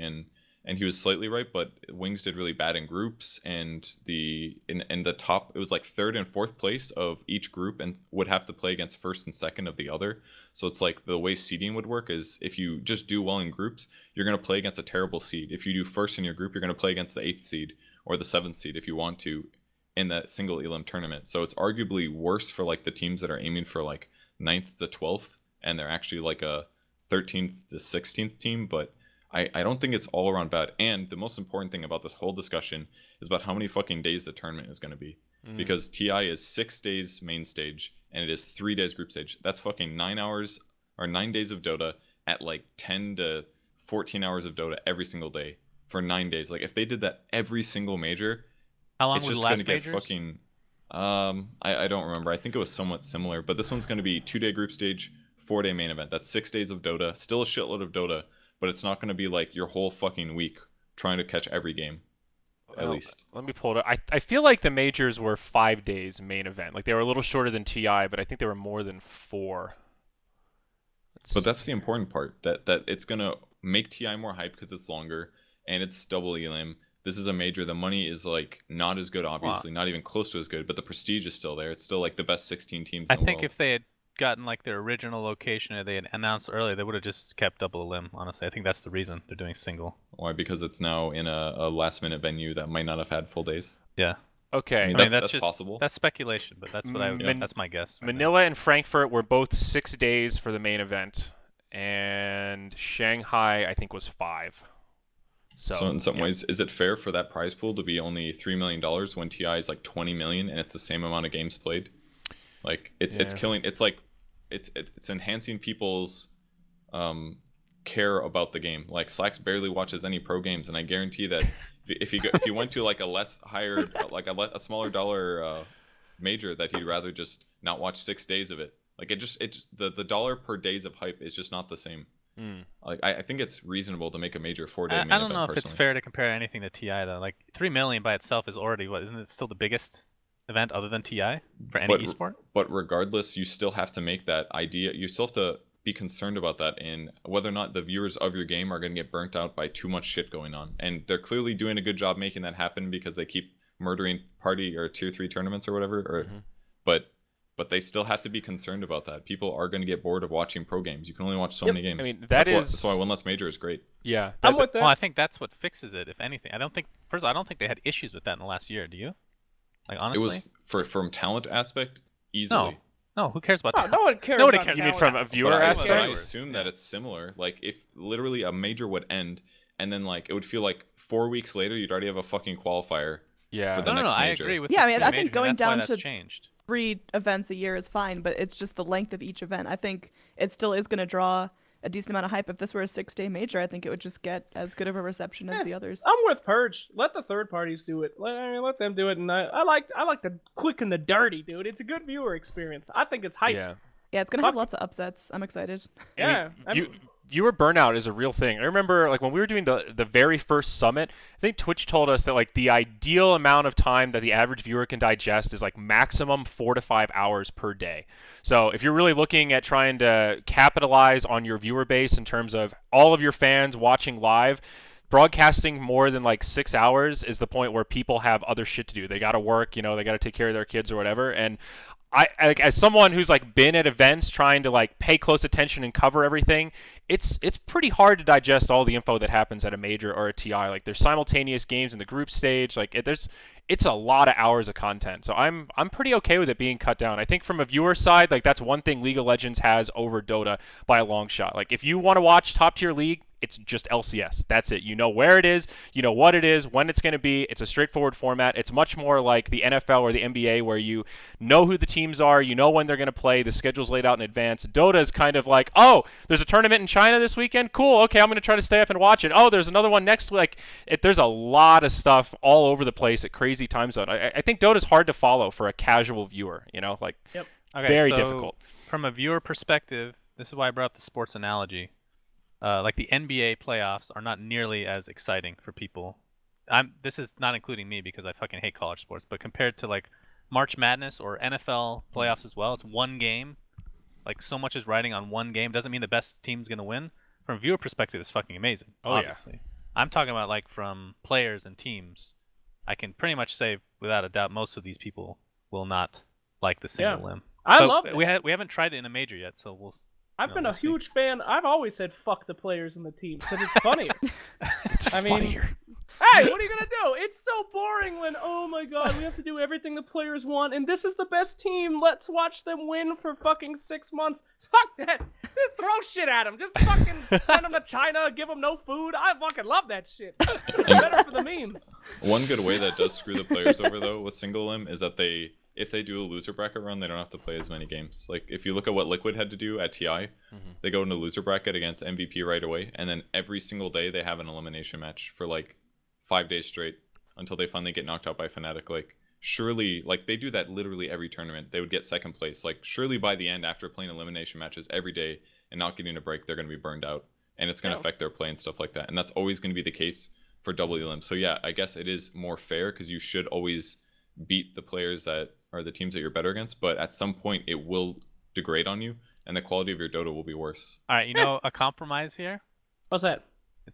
And he was slightly right, but Wings did really bad in groups, and in the top, it was like third and fourth place of each group, and would have to play against first and second of the other. So it's like the way seeding would work is if you just do well in groups, you're going to play against a terrible seed. If you do first in your group, you're going to play against the 8th seed or the 7th seed if you want to in that single elim tournament. So it's arguably worse for like the teams that are aiming for like 9th to 12th, and they're actually like a 13th to 16th team, but I don't think it's all around bad. And the most important thing about this whole discussion is about how many fucking days the tournament is going to be. Because TI is 6 days main stage, and it is 3 days group stage. That's fucking 9 hours or 9 days of Dota at like 10 to 14 hours of Dota every single day for 9 days. Like if they did that every single major, How long it's was just the going last to get majors? fucking... I don't remember. I think it was somewhat similar, but this one's going to be 2-day group stage, 4-day main event. That's 6 days of Dota, still a shitload of Dota, but it's not going to be like your whole fucking week trying to catch every game, at least. Let me pull it up. I feel like the majors were 5 days main event. Like they were a little shorter than TI, but I think they were more than 4. But that's the important part, that it's going to make TI more hype because it's longer, and it's double elim. This is a major. The money is like not as good, obviously, not even close to as good, but the prestige is still there. It's still like the best 16 teams in I the think world. if they had gotten like their original location or they had announced earlier, they would have just kept double elim, honestly. I think that's the reason they're doing single. Why? Because it's now in a last minute venue that might not have had full days. Yeah. Okay. I mean, that's just possible. That's speculation, but that's what that's my guess. Right now. Manila and Frankfurt were both 6 days for the main event, and Shanghai I think was 5. So in some ways, is it fair for that prize pool to be only $3 million when TI is like 20 million and it's the same amount of games played? Like it's killing. It's like it's enhancing people's care about the game. Like Slacks barely watches any pro games, and I guarantee that if you went to like a less higher, like a smaller dollar major, that he'd rather just not watch 6 days of it. Like the dollar per days of hype is just not the same. Like I think it's reasonable to make a major 4-day main event. I don't know if it's fair to compare anything to TI though. Like 3 million by itself is already isn't it still the biggest event other than TI for any esport? But regardless, you still have to make that idea. You still have to be concerned about that, and whether or not the viewers of your game are going to get burnt out by too much shit going on. And they're clearly doing a good job making that happen because they keep murdering party or tier 3 tournaments or whatever. But they still have to be concerned about that. People are going to get bored of watching pro games. You can only watch so many games. I mean, that's why one less major is great. Yeah. I'm with that. Well, I think that's what fixes it, if anything. I don't think they had issues with that in the last year. Do you? Like honestly, It was from talent aspect easily. No, who cares about Oh, talent? no one cares. Nobody about cares. You mean talent. from a viewer But I aspect? assume that it's similar. Like if literally a major would end, and then like it would feel like 4 weeks later you'd already have a fucking qualifier. Yeah. For the No, next I major. agree with Yeah, I the mean, two I think majors, going and that's why down that's to changed. 3 events a year is fine, but it's just the length of each event. I think it still is going to draw a decent amount of hype. If this were a 6-day major, I think it would just get as good of a reception as the others. I'm with Purge. Let the third parties do it. Let them do it. And I like the quick and the dirty, dude. It's a good viewer experience. I think it's hype. Yeah. Yeah, it's going to have lots of upsets. I'm excited. Yeah. Viewer burnout is a real thing. I remember like when we were doing the very first summit, I think Twitch told us that like the ideal amount of time that the average viewer can digest is like maximum 4 to 5 hours per day. So if you're really looking at trying to capitalize on your viewer base in terms of all of your fans watching live, broadcasting more than like 6 hours is the point where people have other shit to do. They got to work, they got to take care of their kids or whatever. And I like, as someone who's like been at events trying to like pay close attention and cover everything, it's pretty hard to digest all the info that happens at a major or a TI. Like there's simultaneous games in the group stage. Like it's a lot of hours of content. So I'm pretty okay with it being cut down. I think from a viewer side, like that's one thing League of Legends has over Dota by a long shot. Like if you want to watch top tier League, it's just LCS. That's it. You know where it is, you know what it is, when it's going to be. It's a straightforward format. It's much more like the NFL or the NBA where you know who the teams are, you know when they're going to play, the schedule's laid out in advance. Dota is kind of like, oh, there's a tournament in China this weekend? Cool, okay, I'm going to try to stay up and watch it. Oh, there's another one next week. There's a lot of stuff all over the place at crazy time zone. I think Dota's hard to follow for a casual viewer, you know, like very difficult. From a viewer perspective, this is why I brought up the sports analogy. Like the NBA playoffs are not nearly as exciting for people. This is not including me because I fucking hate college sports, but compared to like March Madness or NFL playoffs as well, it's one game. Like so much is riding on one game. Doesn't mean the best team's gonna win. From a viewer perspective, it's fucking amazing. Oh, obviously. Yeah. I'm talking about like from players and teams. I can pretty much say without a doubt most of these people will not like the single limb. I love it. We haven't tried it in a major yet, so we'll. I've been a huge fan. I've always said fuck the players and the teams because it's funnier. Funnier. Hey, what are you gonna do? It's so boring when, oh my god, we have to do everything the players want, and this is the best team. Let's watch them win for fucking 6 months. Fuck that. Just throw shit at them. Just fucking send them to China, give them no food. I fucking love that shit. It's better for the memes. One good way that does screw the players over though with single limb is that if they do a loser bracket run, they don't have to play as many games. Like if you look at what Liquid had to do at TI, they go into loser bracket against MVP right away, and then every single day they have an elimination match for like 5 days straight until they finally get knocked out by Fnatic. Like surely, like they do that literally every tournament. They would get second place. Like surely by the end, after playing elimination matches every day and not getting a break, they're going to be burned out, and it's going to affect their play and stuff like that. And that's always going to be the case for double elim. So yeah, I guess it is more fair because you should always beat the players that are the teams that you're better against, but at some point it will degrade on you and the quality of your Dota will be worse. All right, you know a compromise here? What's that?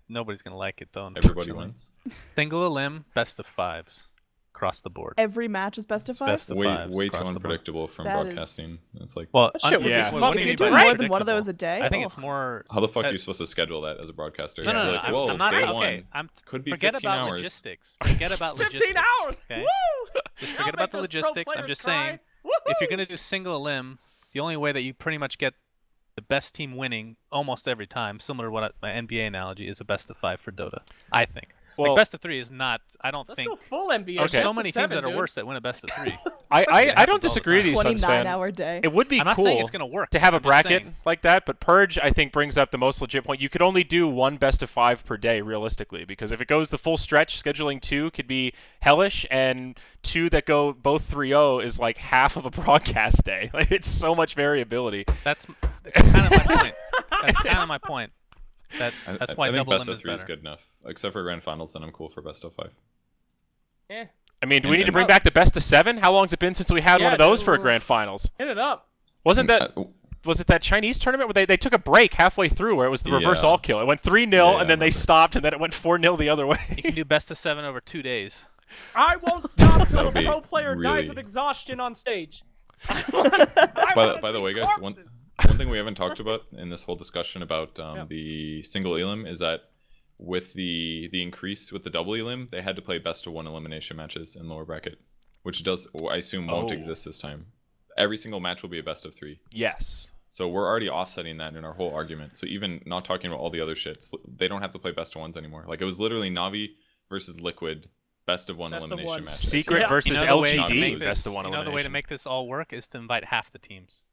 Nobody's gonna like it though. Everybody wins. Single elim, best of fives across the board. Every match is best of five? Best of fives way too across the board. unpredictable from That broadcasting. It's like, Well, That shit would be yeah. fucking what do If you you're mean by doing more than one of unpredictable? those a day, I think it's more. how the fuck are you supposed to schedule that as a broadcaster? No, no, You're no. like, whoa, I'm not. day Okay, one I'm. could be Forget 15 about hours. logistics. Forget about 15 logistics. hours! Okay. Woo! Just Y'all forget about the make those pro logistics. I'm players just cry. saying, if you're gonna do single elim, the only way that you pretty much get the best team winning almost every time, similar to what my NBA analogy is, a best of five for Dota. I think. Well, Like best of three is not. I don't Let's think. go full NBA. There's Okay. so Best many of teams 7, that are dude. worse that win a best of three. I don't disagree with you, 29 SUNSfan. hour day. It would be I'm not cool saying it's gonna work. to have a I'm just bracket saying. like that, but Purge, I think, brings up the most legit point. You could only do one best of five per day, realistically, because if it goes the full stretch, scheduling two could be hellish, and two that go both 3-0 is like half of a broadcast day. Like, it's so much variability. That's kind of my point. That's kind of my point. That's why I think double best lim of is three is better. good enough. Except for grand finals, then I'm cool for best of five. Yeah. I mean, do we And- need to bring back the best of seven? How long's it been since we had one Yeah, of those for a dude. grand finals? Hit it up. Wasn't that was it that Chinese tournament where they took a break halfway through where it was the reverse Yeah. all kill? It went 3-0 Yeah, and then I they remember. stopped and then it went 4-0 the other way. You can do best of seven over 2 days. I won't stop till That would a be pro player dies really- of exhaustion on stage. By the way, guys, one thing we haven't talked about in this whole discussion about the single elim is that with the increase with the double elim, they had to play best of one elimination matches in lower bracket, which does, I assume, won't Oh. exist this time. Every single match will be a best of three. Yes. So we're already offsetting that in our whole argument. So even not talking about all the other shits, they don't have to play best of ones anymore. Like it was literally Navi versus Liquid, best of one Best of elimination ones. match. Secret Yeah. versus You know the way to LGD, make best this- of one You know the way to elimination. make this all work is to invite half the teams.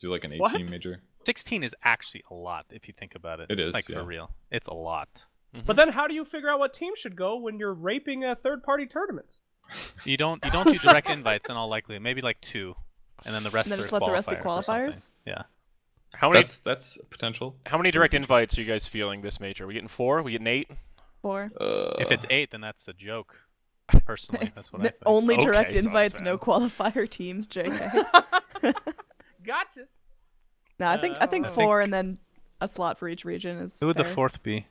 Do like an What? 8-team major. 16 is actually a lot if you think about it. It is, like yeah. for real. It's a lot. But then how do you figure out what team should go when you're raping third-party tournaments? You don't do direct invites in all likelihood. Maybe like 2, and then the rest And then are just let the rest be qualifiers or something. qualifiers? Yeah. How many That's potential. how many direct invites are you guys feeling this major? Are we getting 4? Are we getting 8? 4. If it's 8, then that's a joke. Personally, that's what I think. Only Okay, direct Suns invites, fan. no qualifier teams, JK. Gotcha. No, I think I 4 think- and then a slot for each region is Who would the fair. 4th be?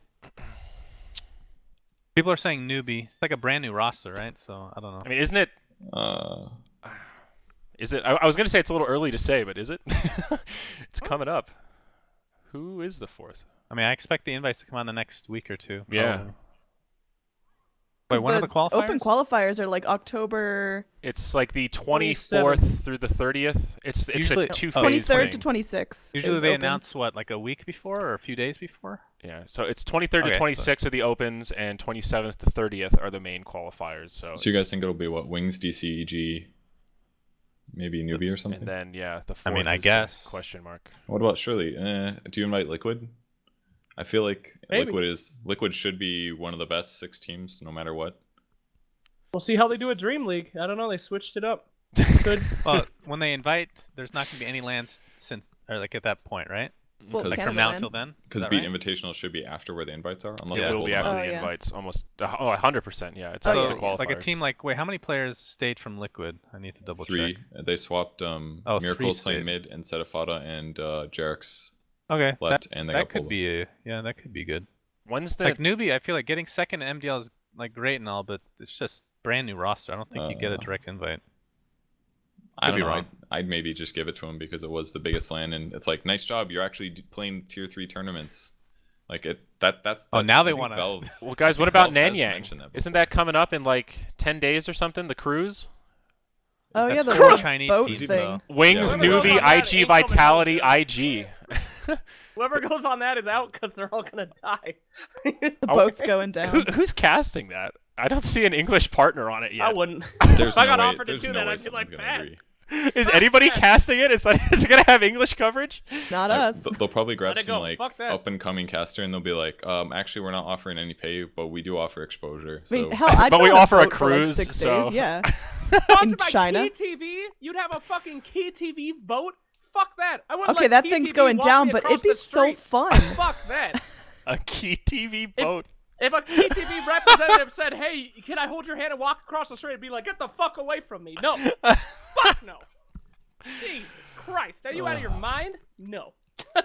People are saying newbie. It's like a brand new roster, right? So I don't know. I mean, isn't it is it I was going to say it's a little early to say, but is it? It's coming up. Who is the 4th? I mean, I expect the invites to come out in the next week or 2. Yeah. probably. Wait, when are the qualifiers? Open qualifiers are like October It's like the 27th. 24th through the 30th. It's Usually- a 2-phase 23rd thing. to 26th. Usually is they opens. announce what, like a week before or a few days before? Yeah, so it's 23rd Okay, to so- 26th are the opens, and 27th to 30th are the main qualifiers. So, So you guys think it'll be what? Wings, DC, EG, maybe newbie or something? and then yeah, the I mean, fourth I is the guess. question mark. What about Shirley? Do you invite Liquid? I feel like Maybe. Liquid should be one of the best 6 teams, no matter what. We'll see how they do at Dreamleague. I don't know. They switched it up. Good. Well, when they invite, there's not going to be any lands since, or like at that point, right? Well, Because- Like from Canada now land. till then? Is Because that Beat right? Invitational should be after where the invites are, unless It they will hold be them after out. the yeah. invites, almost 100%. Yeah, it's Oh, after yeah, the yeah. qualifiers. Like a team like, wait, how many players stayed from Liquid? I need to double 3. check. They swapped 3 Miracles playing stayed. mid instead of Fada, and Jarek's Okay, left, and they that got could pulled. be that could be good. When's the Like newbie, I feel like getting second in MDL is like great and all, but it's just brand new roster. I don't think you get a direct invite. I Could don't be know. wrong. I'd maybe just give it to him because it was the biggest land, and it's like, nice job. You're actually playing tier 3 tournaments. Like it. That's. Oh, now I they think wanna- Valve- Well, guys, I what think about Valve has Nanyang? mentioned that Isn't that coming up in like 10 days or something? The cruise? Oh That's yeah, the four whole Chinese boat teams, thing. though. Wings, Yeah. newbie, Whoever goes on that IG, ain't coming vitality, out, IG. Whoever goes on that is out because they're all gonna die. The boat's going down. Who's casting that? I don't see an English partner on it yet. I wouldn't. There's If I no got way. offered to There's do no that, way I'd be like, someone's gonna "Pat." agree. Is anybody casting it? Is it gonna have English coverage? Not us. They'll probably grab Let it some go. like Fuck that. up and coming caster, and they'll be like, actually, we're not offering any pay, but we do offer exposure. I So mean, hell, I'd But go we on offer a boat for, like, cruise, 6 so- days, yeah. Sponsored by China? Key TV? You'd have a fucking Key TV boat? Fuck that. I wouldn't Okay, let that Key thing's TV going walk down, me but across it'd be the so street. fun. Fuck that. A key TV boat. If a Key TV representative said, "Hey, can I hold your hand and walk across the street?" I'd be like, "Get the fuck away from me!" No. Fuck no. Jesus Christ, are you out of your mind? No.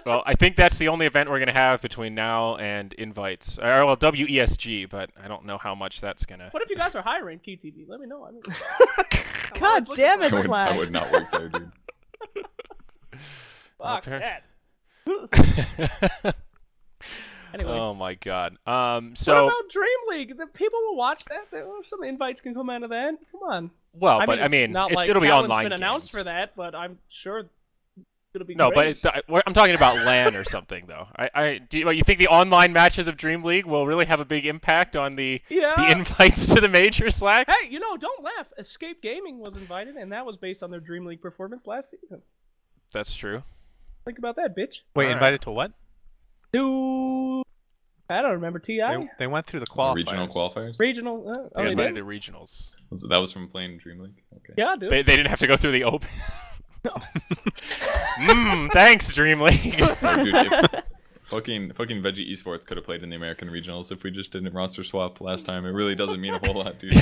Well, I think that's the only event we're gonna have between now and invites. Or well, WESG, but I don't know how much that's gonna. What if you guys are hiring Key TV? Let me know. I mean, I'm God always damn looking it, for I Slack. would not work there, dude. Fuck Appar- that. Anyway. Oh my God. What So about Dreamleague? The people will watch that. Some invites can come out of that. Come on. well, I but mean, it's not like it'll be talent's online. been announced games. for that, but I'm sure it'll be No, great. but I'm talking about LAN or something though. You think the online matches of Dreamleague will really have a big impact on the yeah. invites to the major Slacks? Hey, don't laugh. Escape Gaming was invited, and that was based on their Dreamleague performance last season. That's true. Think about that, bitch. Wait, Alright. invited to what? To I don't remember TI They went through the qualifiers. Regional qualifiers. regional. They Oh, got they invited did? to regionals. That was from playing Dreamleague. Okay. Yeah, dude. They didn't have to go through the open. No. Thanks, Dreamleague. Oh, dude, if fucking Veggie Esports could have played in the American regionals if we just didn't roster swap last time. It really doesn't mean a whole lot, dude.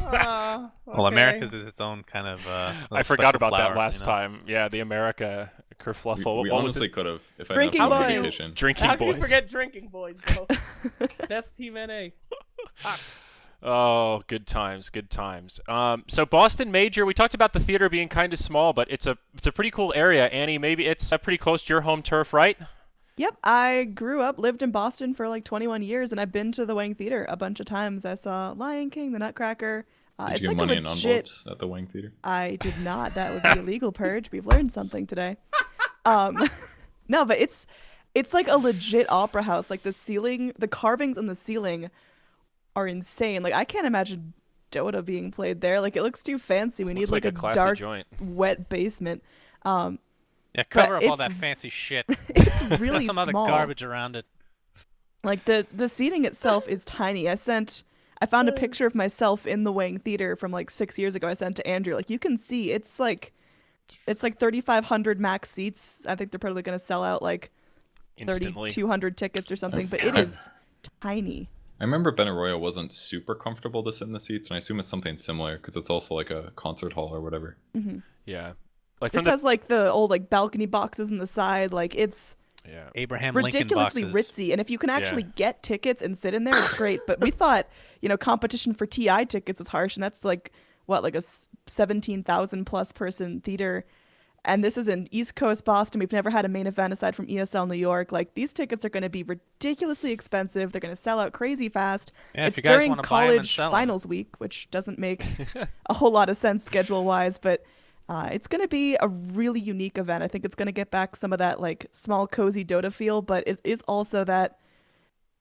Well, okay. America's is its own kind of. I forgot special about that flower, last you know? time. Yeah, the America kerfluffle. We What was honestly it? could have if I Drinking had enough boys. communication. Drinking How can you boys. forget drinking boys, bro? Best team NA. Fuck. Oh, good times, good times. So Boston Major, we talked about the theater being kind of small, but it's a pretty cool area. Annie, maybe it's pretty close to your home turf, right? Yep, I grew up, lived in Boston for like 21 years, and I've been to the Wang Theater a bunch of times. I saw Lion King, The Nutcracker. Did It's you get like money a in legit. envelopes at the Wang Theater? I did not. That would be illegal, Purge. We've learned something today. No, but it's like a legit opera house. Like the ceiling, the carvings on the ceiling are insane. Like I can't imagine Dota being played there. Like it looks too fancy. We need Looks like a classy dark, joint. wet basement. Yeah, cover up all it's- that fancy shit. It's Put really some other small. garbage around it. Like the seating itself is tiny. I found a picture of myself in the Wang Theater from like 6 years ago. I sent to Andrew. Like you can see it's like 3,500 max seats. I think they're probably going to sell out like Instantly. 3,200 tickets or something, but it is tiny. I remember Benaroya wasn't super comfortable to sit in the seats, and I assume it's something similar because it's also like a concert hall or whatever. Yeah. Like This from the has like the old like balcony boxes in the side. Like it's yeah. Abraham ridiculously Lincoln boxes. ritzy. And if you can actually get tickets and sit in there, it's great. But we thought, competition for TI tickets was harsh, and that's like what, like a 17,000 plus person theater. And this is in East Coast Boston. We've never had a main event aside from ESL New York. Like, these tickets are going to be ridiculously expensive. They're going to sell out crazy fast. Yeah, It's if you guys during wanna buy 'em and college sell 'em. finals week, which doesn't make a whole lot of sense schedule-wise, but it's going to be a really unique event. I think it's going to get back some of that, like, small, cozy Dota feel, but it is also that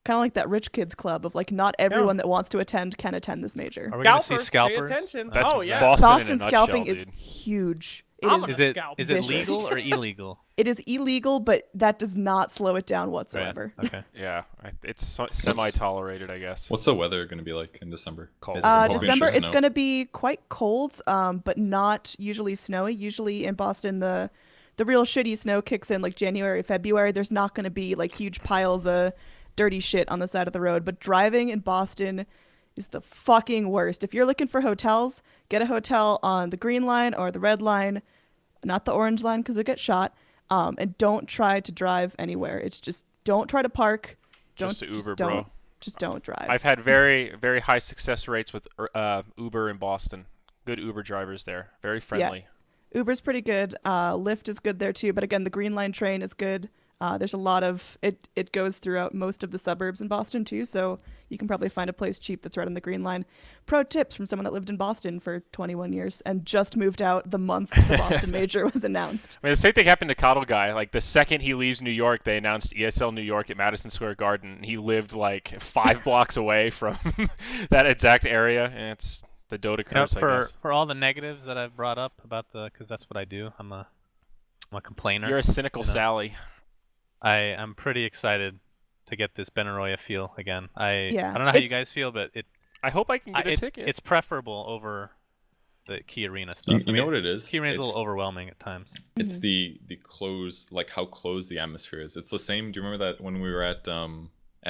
kind of like that rich kids club of, like, not everyone that wants to attend can attend this major. Are we gonna see Scalpers, pay scalpers? attention. That's Oh, yeah. Boston, in a Boston nutshell, scalping is dude. huge. I'm It a is, scalp. Is it vicious. legal or illegal? it is illegal, but that does not slow it down whatsoever. Right. Okay. Yeah, it's semi-tolerated, I guess. What's the weather going to be like in December? Cold. Is it hoping December, for it's snow? going to be quite cold, but not usually snowy. Usually in Boston, the real shitty snow kicks in like January, February. There's not going to be like huge piles of dirty shit on the side of the road. But driving in Boston is the fucking worst. If you're looking for hotels, get a hotel on the green line or the red line, not the orange line because you'll get shot. And don't try to drive anywhere. It's just don't try to park. Just to Uber, don't, bro. Just don't drive. I've had very, very high success rates with Uber in Boston. Good Uber drivers there. Very friendly. Uber's pretty good. Lyft is good there too. But again, the Green Line train is good. There's a lot of it. It goes throughout most of the suburbs in Boston too, so you can probably find a place cheap that's right on the Green Line. Pro tips from someone that lived in Boston for 21 years and just moved out the month the Boston major was announced. I mean, the same thing happened to Coddle Guy. Like, the second he leaves New York, they announced ESL New York at Madison Square Garden. He lived like 5 blocks away from that exact area, and it's the Dota curse, I guess. For all the negatives that I've brought up about because that's what I do. I'm a complainer. You're a cynical you know. Sally. I'm pretty excited to get this Benaroya feel again. I Yeah, don't know how you it's- guys feel, but I hope I can get a ticket. it's preferable over the Key Arena stuff. You know what it is? Key Arena is a It's- little overwhelming at times. It's the closed, like how closed the atmosphere is. It's the same. Do you remember that when we were at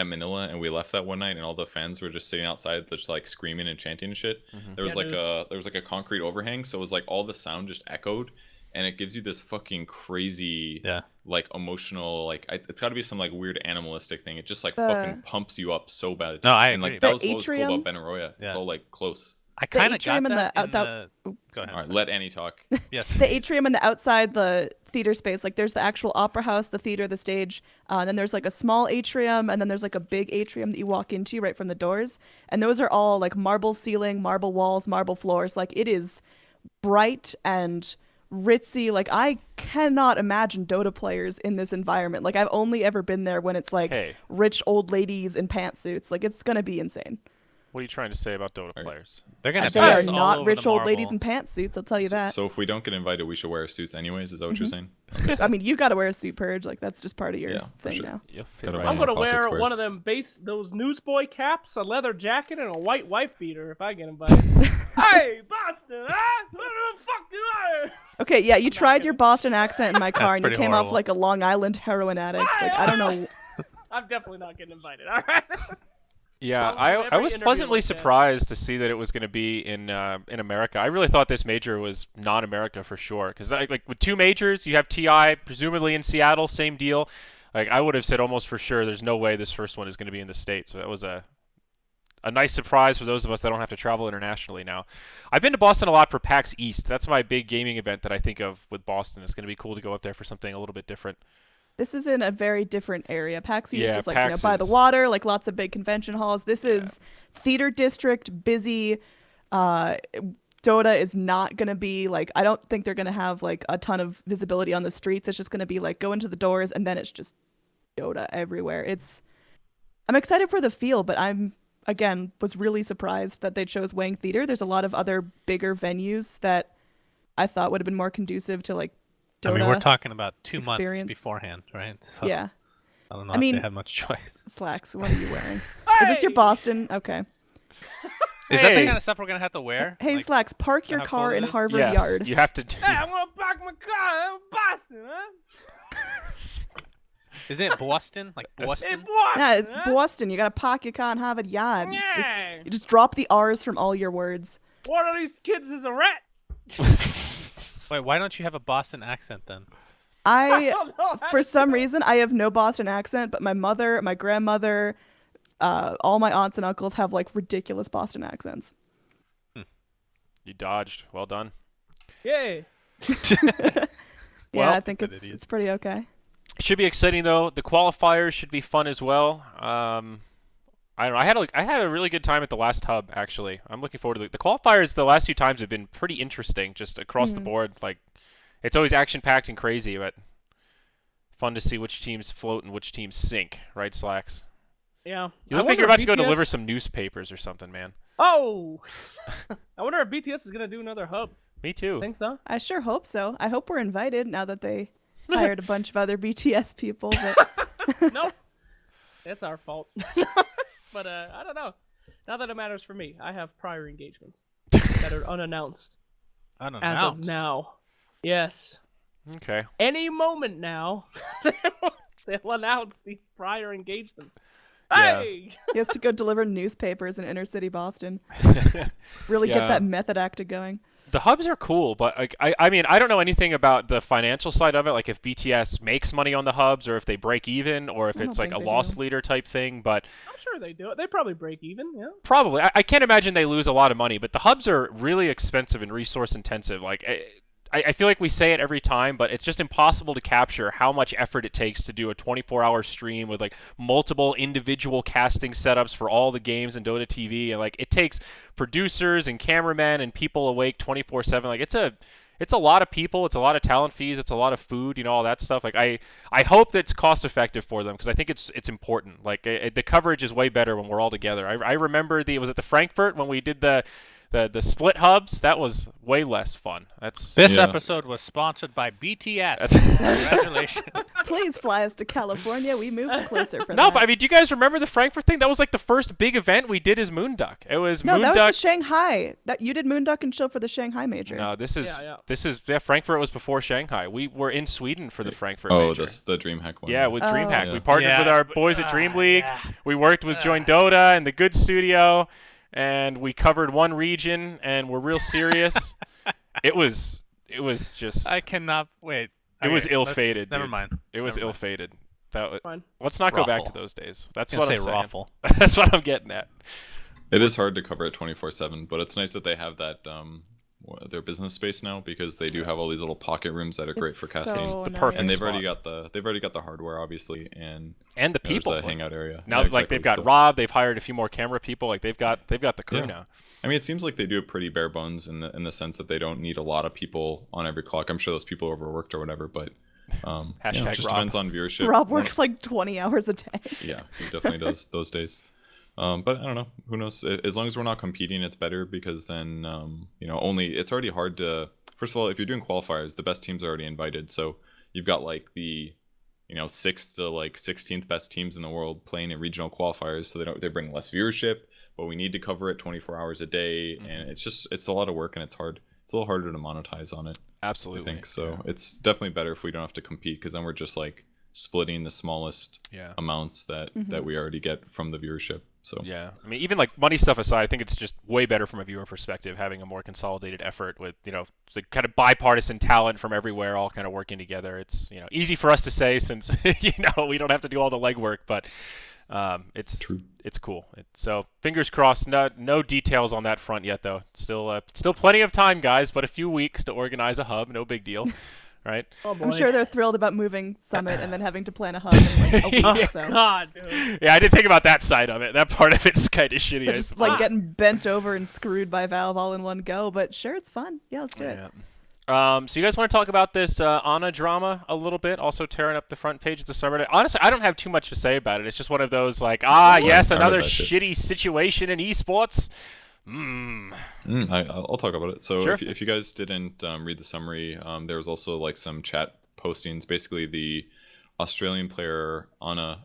Manila and we left that one night and all the fans were just sitting outside, just like screaming and chanting and shit? There was Yeah, there was like a concrete overhang, so it was like all the sound just echoed, and it gives you this fucking crazy, like emotional, like it's got to be some like weird animalistic thing. It just like fucking pumps you up so bad. No, I and agree. like that The was what was cool atrium- about Benaroya. It's Yeah. all like close. I kind of atrium got and that the in out- the. Go ahead. All right, sorry. let Annie talk. Yes. The atrium and the outside the theater space, like there's the actual opera house, the theater, the stage, and then there's like a small atrium, and then there's like a big atrium that you walk into right from the doors, and those are all like marble ceiling, marble walls, marble floors. Like, it is bright and ritzy. Like, I cannot imagine Dota players in this environment. Like, I've only ever been there when it's like Hey. rich old ladies in pantsuits. Like, it's gonna be insane. What are you trying to say about Dota players? They're gonna They are piss all not over rich the old ladies marble. in pantsuits, I'll tell you that. So if we don't get invited, we should wear suits anyways. Is that what you're saying? I mean, you gotta wear a suit, Purge. Like, that's just part of your Yeah, for thing sure. now. You'll fit Gotta right buy I'm in. my gonna pocket wear squares. one of them those newsboy caps, a leather jacket, and a white wife beater if I get invited. Hey, Boston, huh? What the fuck do I? Okay, yeah, you tried your kidding. Boston accent in my car, That's and you pretty came off horrible. like a Long Island heroin addict. Like, I don't know. I'm definitely not getting invited. All right. Yeah, Well, I every was interview pleasantly like that. surprised to see that it was going to be in America. I really thought this major was non-America for sure, because like with 2 majors, you have TI presumably in Seattle, same deal. Like, I would have said almost for sure, there's no way this first one is going to be in the States. So that was a nice surprise for those of us that don't have to travel internationally now. I've been to Boston a lot for PAX East. That's my big gaming event that I think of with Boston. It's going to be cool to go up there for something a little bit different. This is in a very different area. PAX East Yeah, is like, PAX by the is- water, like lots of big convention halls. This is theater district, busy. Dota is not going to be like, I don't think they're going to have like a ton of visibility on the streets. It's just going to be like go into the doors and then it's just Dota everywhere. I'm excited for the feel, but again, was really surprised that they chose Wang Theater. There's a lot of other bigger venues that I thought would have been more conducive to like Dota. I mean, we're talking about 2 months experience. beforehand, right? So Yeah. I don't know I if mean- they have much choice. Slacks, what are you wearing? Is this your Hey! Boston? Okay. Is that the Hey. kind of stuff we're gonna have to wear? Hey, Like, Slacks, park your how car cold in it is? Harvard Yes, Yard. you have to. Hey, I'm gonna park my car in Boston, huh? Isn't it Boston? Like Hey, Boston? Boston. Yeah, it's huh? Boston. You gotta park your car in Harvard Yard. Yeah. You just drop the R's from all your words. One of these kids is a rat. Wait, why don't you have a Boston accent then? I, don't know. for some reason, I have no Boston accent, but my mother, my grandmother, all my aunts and uncles have like ridiculous Boston accents. You dodged. Well done. Yeah. Yeah, Well, I think it's pretty okay. it should be exciting though. The qualifiers should be fun as well. I don't know. I had a really good time at the last hub actually. I'm looking forward to the qualifiers. The last few times have been pretty interesting, just across the board. Like, it's always action packed and crazy, but fun to see which teams float and which teams sink. Right, Slacks? Yeah. You look like you're about to go deliver some newspapers or something, man. Oh! I wonder if BTS is going to do another hub. Me too. Think so? I sure hope so. I hope we're invited now that they hired a bunch of other BTS people. But Nope. It's our fault. But I don't know. Not that it matters for me. I have prior engagements that are unannounced. As of now. Yes. Okay. Any moment now, they'll announce these prior engagements. Yeah. Hey! he has to go deliver newspapers in inner city Boston. Really get that method acted going. The hubs are cool, but like I mean, I don't know anything about the financial side of it, like if BTS makes money on the hubs or if they break even or if I it's don't like a think they loss do. leader type thing, but I'm sure they do it. They probably break even, yeah. probably. I can't imagine they lose a lot of money, but the hubs are really expensive and resource intensive. Like I feel like we say it every time, but it's just impossible to capture how much effort it takes to do a 24-hour stream with like multiple individual casting setups for all the games in Dota TV, and like it takes producers and cameramen and people awake 24/7. Like it's a lot of people, it's a lot of talent fees, it's a lot of food, you know, all that stuff. Like I hope that's cost effective for them because I think it's important. Like the coverage is way better when we're all together. I remember was it the Frankfurt when we did the split hubs? That was way less fun. This Yeah. episode was sponsored by BTS. That's- Congratulations. Please fly us to California. We moved closer for No, that. but I mean, do you guys remember the Frankfurt thing? That was like the first big event we did as Moonduck. It was No, Moonduck. that was the Shanghai. That you did Moonduck and Chill for the Shanghai major. No, this is Yeah. Frankfurt was before Shanghai. We were in Sweden for the Frankfurt Oh, major. that's the DreamHack one. Yeah, with DreamHack. Yeah. We partnered with our boys at Dreamleague. We worked with Join Dota and the Good Studio, and we covered one region, and we're real serious. It was just. I cannot wait. It was Okay, ill-fated, Never dude. mind. It was Never mind. ill-fated. That Fine. let's not go back to Raffle. those days. That's I what I'm was saying. gonna say raffle. That's what I'm getting at. It is hard to cover it 24/7, but it's nice that they have that their business space now because they do have all these little pocket rooms that are great for casting. So The nice. perfect And they've spot. already got the hardware obviously, and And the there's people. a hangout area. Now, Yeah, like they've exactly. got Rob, they've hired a few more camera people. Like they've got the crew Yeah. now. I mean, it seems like they do it pretty bare bones in the sense that they don't need a lot of people on every clock. I'm sure those people are overworked or whatever, but Hashtag it just Rob. depends on viewership. Rob works like 20 hours a day. Yeah, he definitely does those days. But I don't know. Who knows? As long as we're not competing, it's better because then it's already hard to. First of all, if you're doing qualifiers, the best teams are already invited. So you've got like the 6th to like 16th best teams in the world playing in regional qualifiers. So they bring less viewership, but we need to cover it 24 hours a day, and it's a lot of work and it's hard. It's a little harder to monetize on it. Absolutely. I think so. It's definitely better if we don't have to compete because then we're just like splitting the smallest amounts that we already get from the viewership. So Yeah, I mean, even like money stuff aside, I think it's just way better from a viewer perspective having a more consolidated effort with it's like kind of bipartisan talent from everywhere all kind of working together. It's easy for us to say since we don't have to do all the legwork, but it's True. It's cool. So fingers crossed. No details on that front yet though. Still plenty of time, guys, but a few weeks to organize a hub. No big deal. Right? Oh boy. I'm sure they're thrilled about moving Summit and then having to plan a hub in like a week. Oh, So God, dude. Yeah, I didn't think about that side of it. That part of it's kind of shitty. they're I just suppose. like getting bent over and screwed by Valve all in one go. But sure, it's fun. Yeah, let's do it. So you guys want to talk about this Anna drama a little bit? Also tearing up the front page of the subreddit. Honestly, I don't have too much to say about it. It's just one of those like, yes, I read another that shit. shitty situation in esports. I'll talk about it. So Sure. if you guys didn't read the summary, there was also like some chat postings. Basically, the Australian player Anna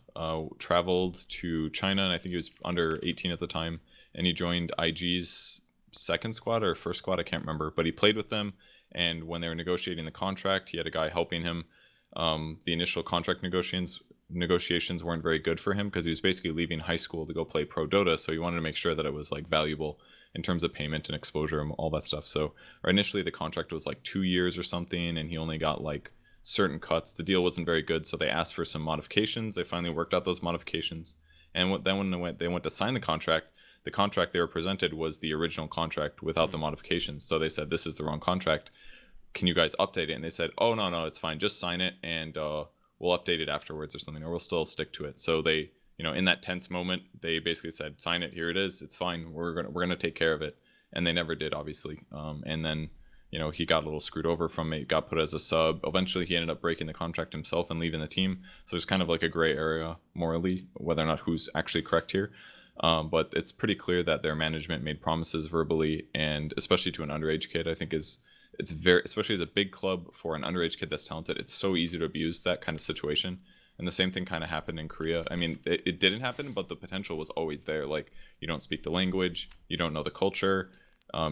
traveled to China, and I think he was under 18 at the time, and he joined IG's second squad or first squad, I can't remember, but he played with them. And when they were negotiating the contract, he had a guy helping him. The initial contract negotiations weren't very good for him because he was basically leaving high school to go play pro Dota, so he wanted to make sure that it was like valuable in terms of payment and exposure and all that stuff. So initially the contract was like 2 years or something, and he only got like certain cuts. The deal wasn't very good, so they asked for some modifications. They finally worked out those modifications, and then when they went to sign the contract they were presented was the original contract without the modifications. So they said this is the wrong contract. can you guys update it? And they said, oh, no, it's fine. Just sign it and we'll update it afterwards or something, or we'll still stick to it. So they, in that tense moment, they basically said, sign it. Here it is. It's fine. We're gonna take care of it. And they never did, obviously. And then, he got a little screwed over from it, got put as a sub. Eventually, he ended up breaking the contract himself and leaving the team. So there's kind of like a gray area morally, whether or not who's actually correct here. But it's pretty clear that their management made promises verbally, and especially to an underage kid, I think it's very, especially as a big club for an underage kid that's talented, it's so easy to abuse that kind of situation. And the same thing kind of happened in Korea. I mean, it didn't happen, but the potential was always there. Like, you don't speak the language, you don't know the culture.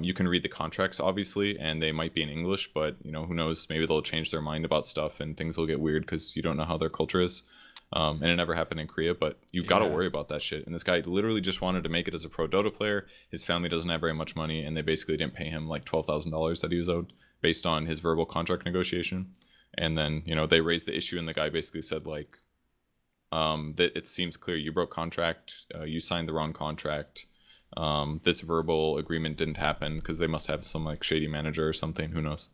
You can read the contracts, obviously, and they might be in English, but, who knows? Maybe they'll change their mind about stuff and things will get weird because you don't know how their culture is. And it never happened in Korea, but you've got to worry about that shit. And this guy literally just wanted to make it as a pro Dota player. His family doesn't have very much money, and they basically didn't pay him like $12,000 that he was owed based on his verbal contract negotiation. And then, they raised the issue, and the guy basically said, like, that it seems clear you broke contract, you signed the wrong contract. This verbal agreement didn't happen because they must have some like shady manager or something. Who knows?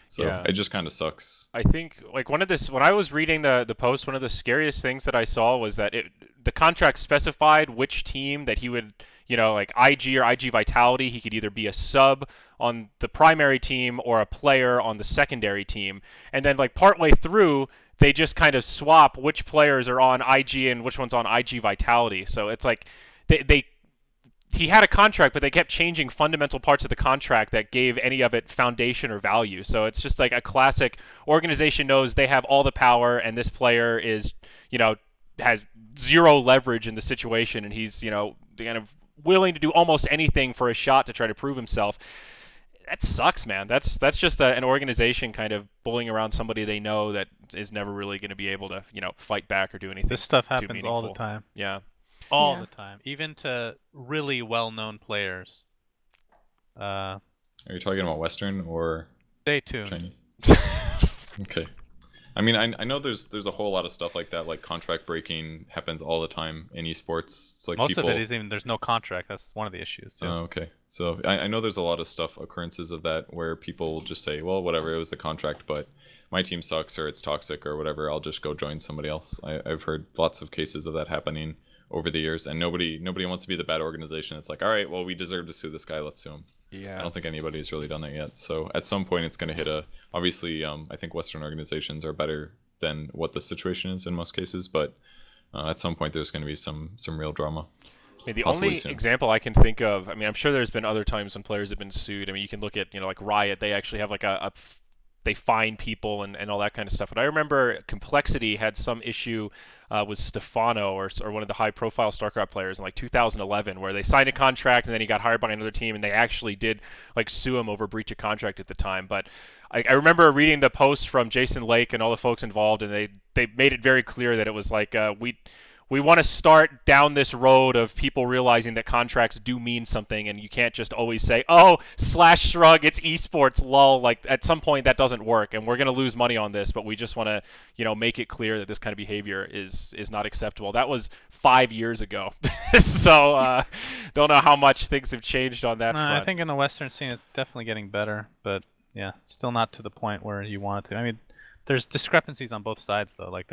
So it just kind of sucks. I think like when I was reading the post, one of the scariest things that I saw was that the contract specified which team that he would, like IG or IG Vitality, he could either be a sub on the primary team or a player on the secondary team. And then like partway through, they just kind of swap which players are on IG and which one's on IG Vitality. So it's like he had a contract, but they kept changing fundamental parts of the contract that gave any of it foundation or value. So it's just like a classic organization knows they have all the power, and this player is, has zero leverage in the situation, and he's, kind of willing to do almost anything for a shot to try to prove himself. That sucks, man. That's just an organization kind of bullying around somebody they know that is never really going to be able to, fight back or do anything. This stuff happens all the time. Yeah. All the time, even to really well-known players. Are you talking about Western or stay tuned. Chinese? Okay. I mean, I know there's a whole lot of stuff like that, like contract breaking happens all the time in esports. It's like most of it is even there's no contract. That's one of the issues too. Oh, okay. So I know there's a lot of occurrences of that where people will just say, well, whatever, it was the contract, but my team sucks or it's toxic or whatever. I'll just go join somebody else. I've heard lots of cases of that happening over the years, and nobody wants to be the bad organization. It's like, all right, well, we deserve to sue this guy, let's sue him. Yeah. I don't think anybody's really done that yet. So at some point it's going to hit obviously I think Western organizations are better than what the situation is in most cases, but at some point there's going to be some real drama. I mean, the only example I can think of, I mean, I'm sure there's been other times when players have been sued. I mean, you can look at, like Riot, they actually have like they fine people and all that kind of stuff. But I remember Complexity had some issue with Stefano or one of the high-profile StarCraft players in like 2011, where they signed a contract and then he got hired by another team, and they actually did like sue him over breach of contract at the time. But I remember reading the post from Jason Lake and all the folks involved, and they made it very clear that it was like we want to start down this road of people realizing that contracts do mean something, and you can't just always say, oh, /shrug, it's esports, lol. Like, at some point that doesn't work, and we're going to lose money on this, but we just want to, make it clear that this kind of behavior is not acceptable. That was 5 years ago. So, don't know how much things have changed on that front. I think in the Western scene it's definitely getting better, but yeah, still not to the point where you want it to. I mean, there's discrepancies on both sides, though. Like,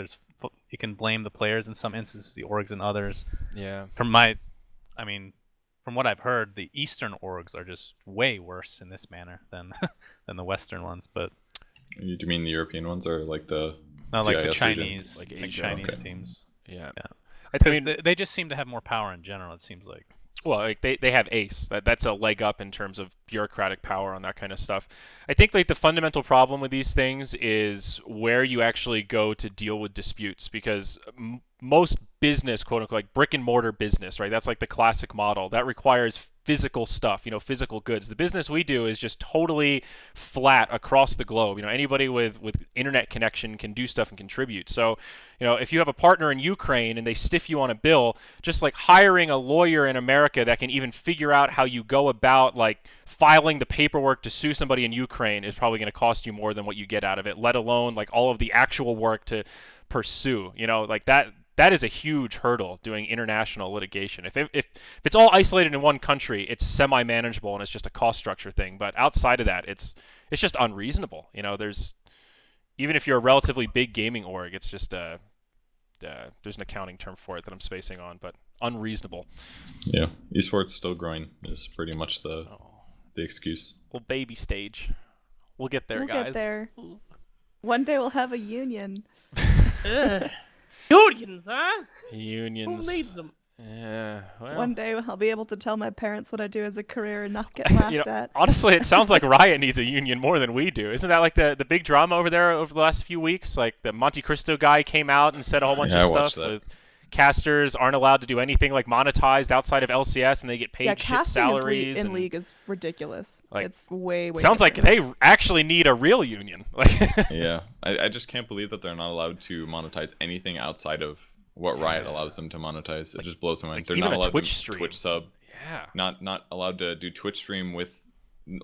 you can blame the players in some instances, the orgs in others. Yeah. From what I've heard, the Eastern orgs are just way worse in this manner than the Western ones. But do you mean the European ones or like the like the CIS Chinese, region? like Chinese teams? Yeah. I mean, they just seem to have more power in general. It seems like. Well, like they have Ace. That's a leg up in terms of bureaucratic power on that kind of stuff. I think like the fundamental problem with these things is where you actually go to deal with disputes, because most business, quote unquote, like brick and mortar business, right? That's like the classic model that requires physical stuff, physical goods. The business we do is just totally flat across the globe. Anybody with internet connection can do stuff and contribute. So, if you have a partner in Ukraine and they stiff you on a bill, just like hiring a lawyer in America that can even figure out how you go about like filing the paperwork to sue somebody in Ukraine is probably going to cost you more than what you get out of it, let alone like all of the actual work to pursue. Like that is a huge hurdle doing international litigation. If it's all isolated in one country, it's semi-manageable and it's just a cost structure thing. But outside of that, it's just unreasonable. You know, even if you're a relatively big gaming org, it's just there's an accounting term for it that I'm spacing on, but unreasonable. Yeah, esports still growing is pretty much the excuse. Well, baby stage. We'll get there, We'll guys. get there. One day we'll have a union. Unions, huh? Unions. Who needs them? Yeah. Well. One day I'll be able to tell my parents what I do as a career and not get laughed at. Honestly, it sounds like Riot needs a union more than we do. Isn't that like the big drama over there over the last few weeks? Like the Monte Cristo guy came out and said a whole bunch of stuff. With casters aren't allowed to do anything like monetized outside of LCS, and they get paid shit salaries. In League is ridiculous. Like, it's way sounds different. like they actually need a real union. Yeah, I just can't believe that they're not allowed to monetize anything outside of what Riot allows them to monetize. It just blows my mind. They're not allowed Twitch to stream. Twitch sub. Yeah. Not allowed to do Twitch stream with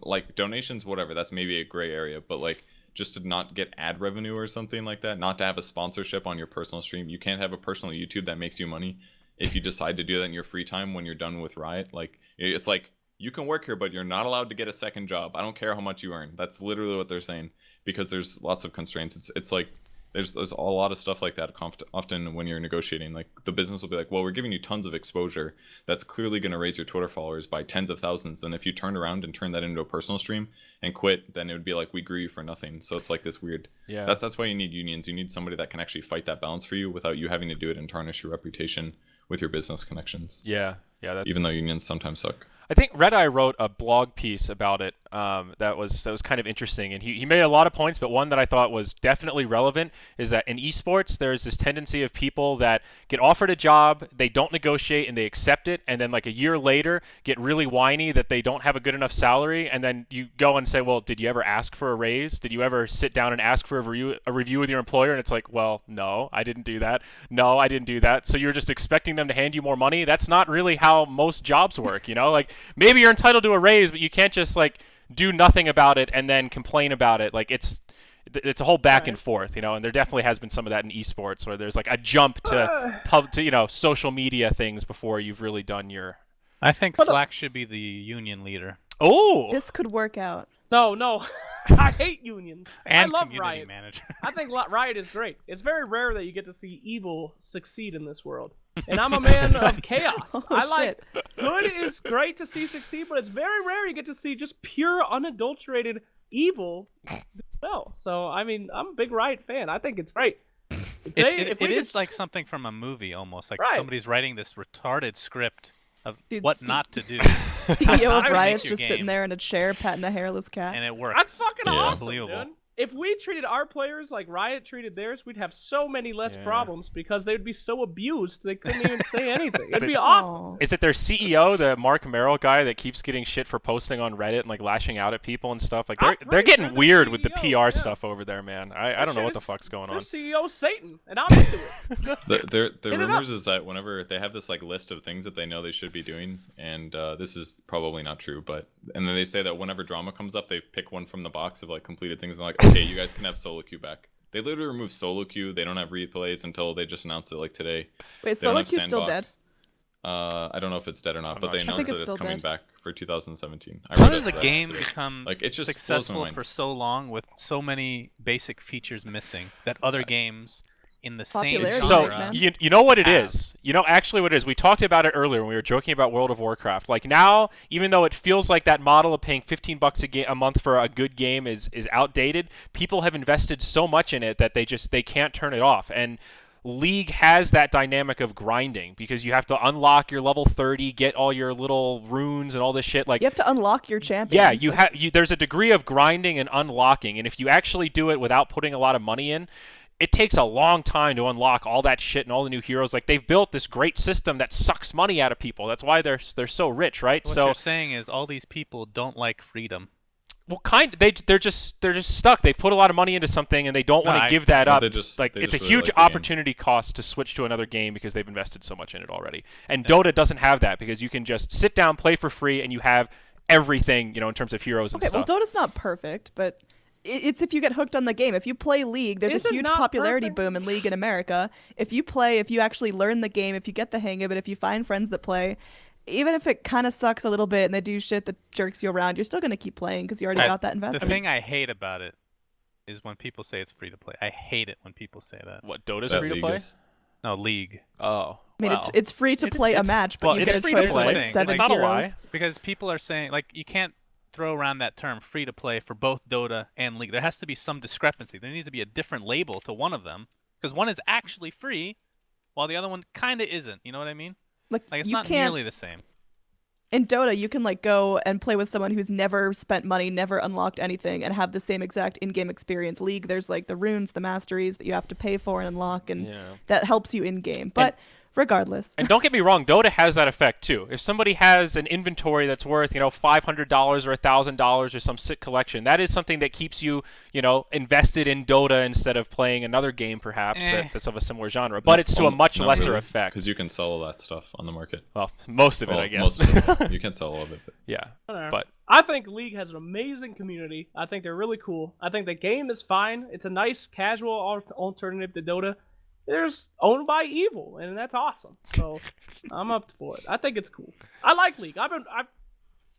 like donations, whatever. That's maybe a gray area, but like just to not get ad revenue or something like that, not to have a sponsorship on your personal stream. You can't have a personal YouTube that makes you money if you decide to do that in your free time when you're done with Riot. Like it's like you can work here, but you're not allowed to get a second job. I don't care how much you earn. That's literally what they're saying, because there's lots of constraints. It's like there's a lot of stuff like that often when you're negotiating. Like the business will be like, well, we're giving you tons of exposure that's clearly going to raise your Twitter followers by tens of thousands, and if you turned around and turned that into a personal stream and quit, then it would be like, we grew you for nothing. So it's like this weird, that's why you need unions. You need somebody that can actually fight that balance for you without you having to do it and tarnish your reputation with your business connections. That's... even though unions sometimes suck. I think Red Eye wrote a blog piece about it that was kind of interesting, and he made a lot of points, but one that I thought was definitely relevant is that in esports there's this tendency of people that get offered a job, they don't negotiate, and they accept it, and then like a year later get really whiny that they don't have a good enough salary, and then you go and say, well, did you ever ask for a raise? Did you ever sit down and ask for a review with your employer? And it's like, well, no, I didn't do that. No, I didn't do that. So you're just expecting them to hand you more money? That's not really how most jobs work, you know? Like, maybe you're entitled to a raise, but you can't just like do nothing about it and then complain about it. Like it's a whole back and forth, you know. And there definitely has been some of that in esports where there's like a jump to social media things before you've really done your. I think Slack should be the union leader. Oh, This could work out. No. I hate unions. And I love community Riot. manager. I think Riot is great. It's very rare that you get to see evil succeed in this world. And I'm a man of chaos. Good is great to see succeed, but it's very rare you get to see just pure, unadulterated evil. Well, so I mean, I'm a big Riot fan. I think it's great. It is like something from a movie almost. Like somebody's writing this retarded script of what not to do. CEO of Riot's just sitting there in a chair patting a hairless cat. And it works. That's fucking awesome, unbelievable. dude. If we treated our players like Riot treated theirs, we'd have so many less problems because they would be so abused they couldn't even say anything. It'd be awesome. Is it their CEO, the Mark Merrill guy, that keeps getting shit for posting on Reddit and like lashing out at people and stuff? Like they're getting weird with the PR stuff over there, man. I don't know what the fuck's going on. Their CEO's Satan, and I'm into it. The rumors is that whenever they have this like list of things that they know they should be doing, and this is probably not true, and then they say that whenever drama comes up, they pick one from the box of like completed things and like, okay, you guys can have solo queue back. They literally removed solo queue. They don't have replays until they just announced it like today. Wait, solo queue's still dead? I don't know if it's dead or not, but they announced that it's coming back for 2017. How does a game become like it's just successful for so long with so many basic features missing that other games in the same genre? So you know what it is? You know actually what it is? We talked about it earlier when we were joking about World of Warcraft. Like now, even though it feels like that model of paying $15 a month for a good game is outdated, people have invested so much in it that they can't turn it off. And League has that dynamic of grinding because you have to unlock your level 30, get all your little runes and all this shit. Like you have to unlock your champions. Yeah, there's a degree of grinding and unlocking, and if you actually do it without putting a lot of money in, it takes a long time to unlock all that shit and all the new heroes. Like they've built this great system that sucks money out of people. That's why they're so rich, right? What you're saying is all these people don't like freedom. Well, they're just stuck. They've put a lot of money into something and they don't want to give that up. It's a huge opportunity cost to switch to another game because they've invested so much in it already. And Dota doesn't have that because you can just sit down, play for free, and you have everything, in terms of heroes and stuff. Well, Dota's not perfect, but it's if you get hooked on the game. If you play League, there's Is a it huge not popularity perfect? boom in League in America. If you actually learn the game, if you get the hang of it, if you find friends that play, even if it kind of sucks a little bit and they do shit that jerks you around, you're still going to keep playing because you already got that The investment. thing I hate about it is when people say it's free to play. I hate it when people say that. What, Dota's That free to league play? is- No, League. Oh. I mean, well. it's free to play a it's- match, but well, you it's get a free to choice of play. like It's 7 not a heroes. lie. Because people are saying, like, you can't throw around that term free to play for both Dota and League. There has to be some discrepancy. There needs to be a different label to one of them because one is actually free while the other one kind of isn't. You know what I mean? Like Like, it's you not can't nearly the same. in Dota, you can like go and play with someone who's never spent money, never unlocked anything, and have the same exact in-game experience. League, there's like the runes, the masteries that you have to pay for and unlock, and Yeah. that helps you in-game. But regardless, And don't get me wrong, Dota has that effect too. If somebody has an inventory that's worth, $500 or $1,000 or some sick collection, that is something that keeps you, invested in Dota instead of playing another game perhaps that's of a similar genre. But it's to a much Not lesser really, effect. because you can sell all that stuff on the market. Well, most of it, Well, I guess. most of it. You can sell all of it. But Yeah, Whatever. but I think League has an amazing community. I think they're really cool. I think the game is fine. It's a nice casual alternative to Dota. There's owned by evil, and that's awesome. So I'm up for it. I think it's cool. I like League.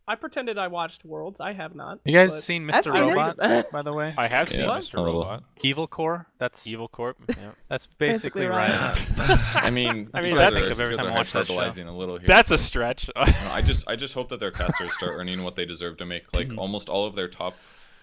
I pretended I watched Worlds. I have not. You guys but- seen I've Mr. seen it. Robot, by the way? I have seen Yeah, Mr. a little. Robot. Evil Core? That's Evil Corp. Yeah. That's Basically basically Riot. right. I mean, I mean, you that's- guys think of every you guys time are I watch that show. hyperbolizing a little here. That's a stretch. I just hope that their casters start earning what they deserve to make. Like almost all of their top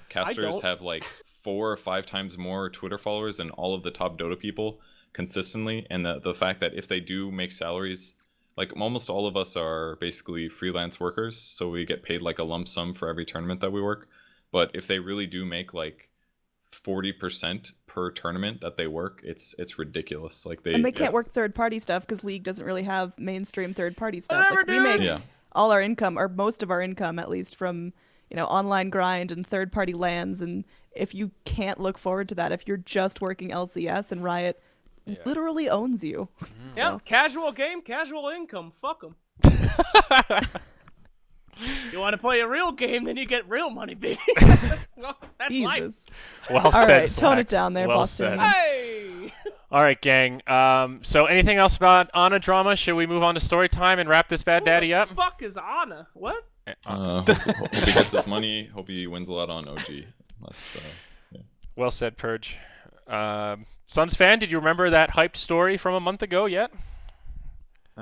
casters don't. have like 4 or 5 times more Twitter followers than all of the top Dota people consistently. And the fact that if they do make salaries, like almost all of us are basically freelance workers, so we get paid like a lump sum for every tournament that we work. But if they really do make like 40% per tournament that they work, it's ridiculous. Like and they can't it's- work third-party stuff because League doesn't really have mainstream third-party stuff. Whatever, Like we dude. make Yeah. all our income, or most of our income at least, from online grind and third-party lands. And if you can't look forward to that, if you're just working LCS, and Riot literally owns you. Yeah, casual game, casual income. Fuck them. You want to play a real game, then you get real money, baby. Well, that's life. Jesus. Well All said, right, tone Slacks. it down there, well Boston. said. Hey! All right, gang. So anything else about AnneeDroid? Should we move on to story time and wrap this bad daddy up? Who the fuck is Anna? What? Hope he gets his money. Hope he wins a lot on OG. That's Well said, Purge. SUNSfan, did you remember that hyped story from a month ago yet?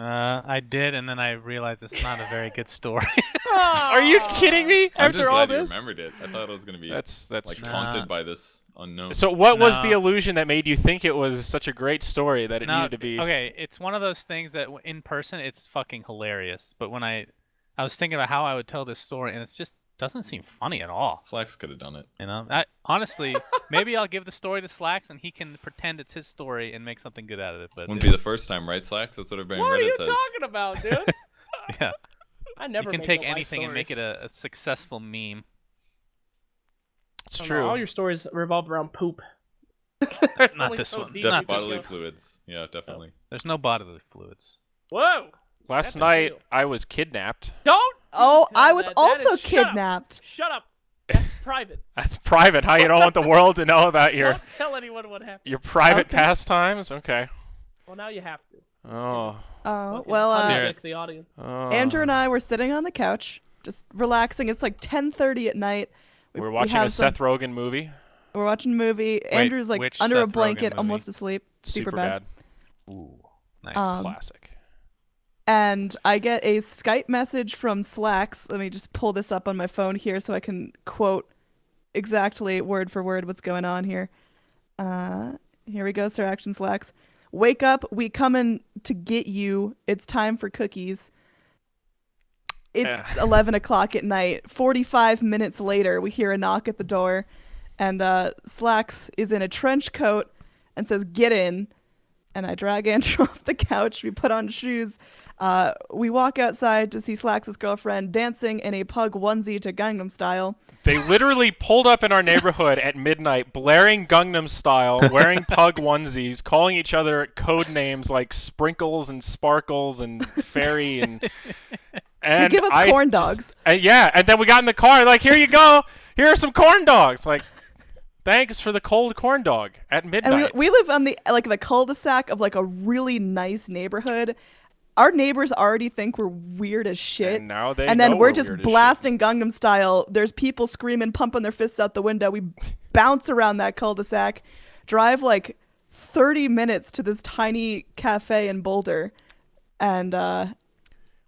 I did, and then I realized it's not a very good story. Are you kidding me? I'm just After all glad you this? remembered it. I thought it was gonna be That's like true. taunted by this unknown. So what was the No. illusion that made you think it was such a great story that it No, needed to be? Okay, it's one of those things that in person it's fucking hilarious, but when I was thinking about how I would tell this story, and it just doesn't seem funny at all. Slacks could have done it. Honestly, maybe I'll give the story to Slacks, and he can pretend it's his story and make something good out of it. But Wouldn't be the first time, right, Slacks? That's what everybody What on are Reddit you says. talking about, dude? yeah, I never you can make take up my anything and make it stories. a successful meme. It's I don't know, true. all your stories revolve around poop. Not this one. Deep Not into this Bodily it. fluids. Yeah, definitely. There's no bodily fluids. Whoa! Last That's a night deal. I was kidnapped. Don't. Oh, tell I was that. That also is- shut up. kidnapped. Shut up. That's private. That's private. How you don't want the world to know about your Don't tell anyone what happened. your private Okay. pastimes? Okay. Well, now you have to. Oh. Oh, Fucking well, contradict the audience. Oh. Andrew and I were sitting on the couch, just relaxing. It's like 10:30 at night. We're watching have a some- Seth Rogen movie. We're watching a movie. Andrew's like which under a Seth Rogen blanket, movie? almost asleep. Super bad. Ooh, nice. Classic. And I get a Skype message from Slacks. Let me just pull this up on my phone here so I can quote exactly word for word what's going on here. Here we go, Sir Action Slacks. Wake up, we coming to get you. It's time for cookies. It's 11 o'clock at night. 45 minutes later, we hear a knock at the door. And Slacks is in a trench coat and says, "Get in." And I drag Andrew off the couch. We put on shoes. We walk outside to see Slacks' girlfriend dancing in a pug onesie to Gangnam Style. They literally pulled up in our neighborhood at midnight, blaring Gangnam Style, wearing pug onesies, calling each other code names like Sprinkles and Sparkles and Fairy and. And give us I corn just- dogs. yeah, and then we got in the car, like, here you go. Here are some corn dogs. Like, Thanks for the cold corn dog at midnight. And we live on the cul-de-sac of like a really nice neighborhood. Our neighbors already think we're weird as shit. And now they and know then we're we're just weird as blasting Gangnam Style. There's people screaming, pumping their fists out the window. We bounce around that cul-de-sac, drive like 30 minutes to this tiny cafe in Boulder, and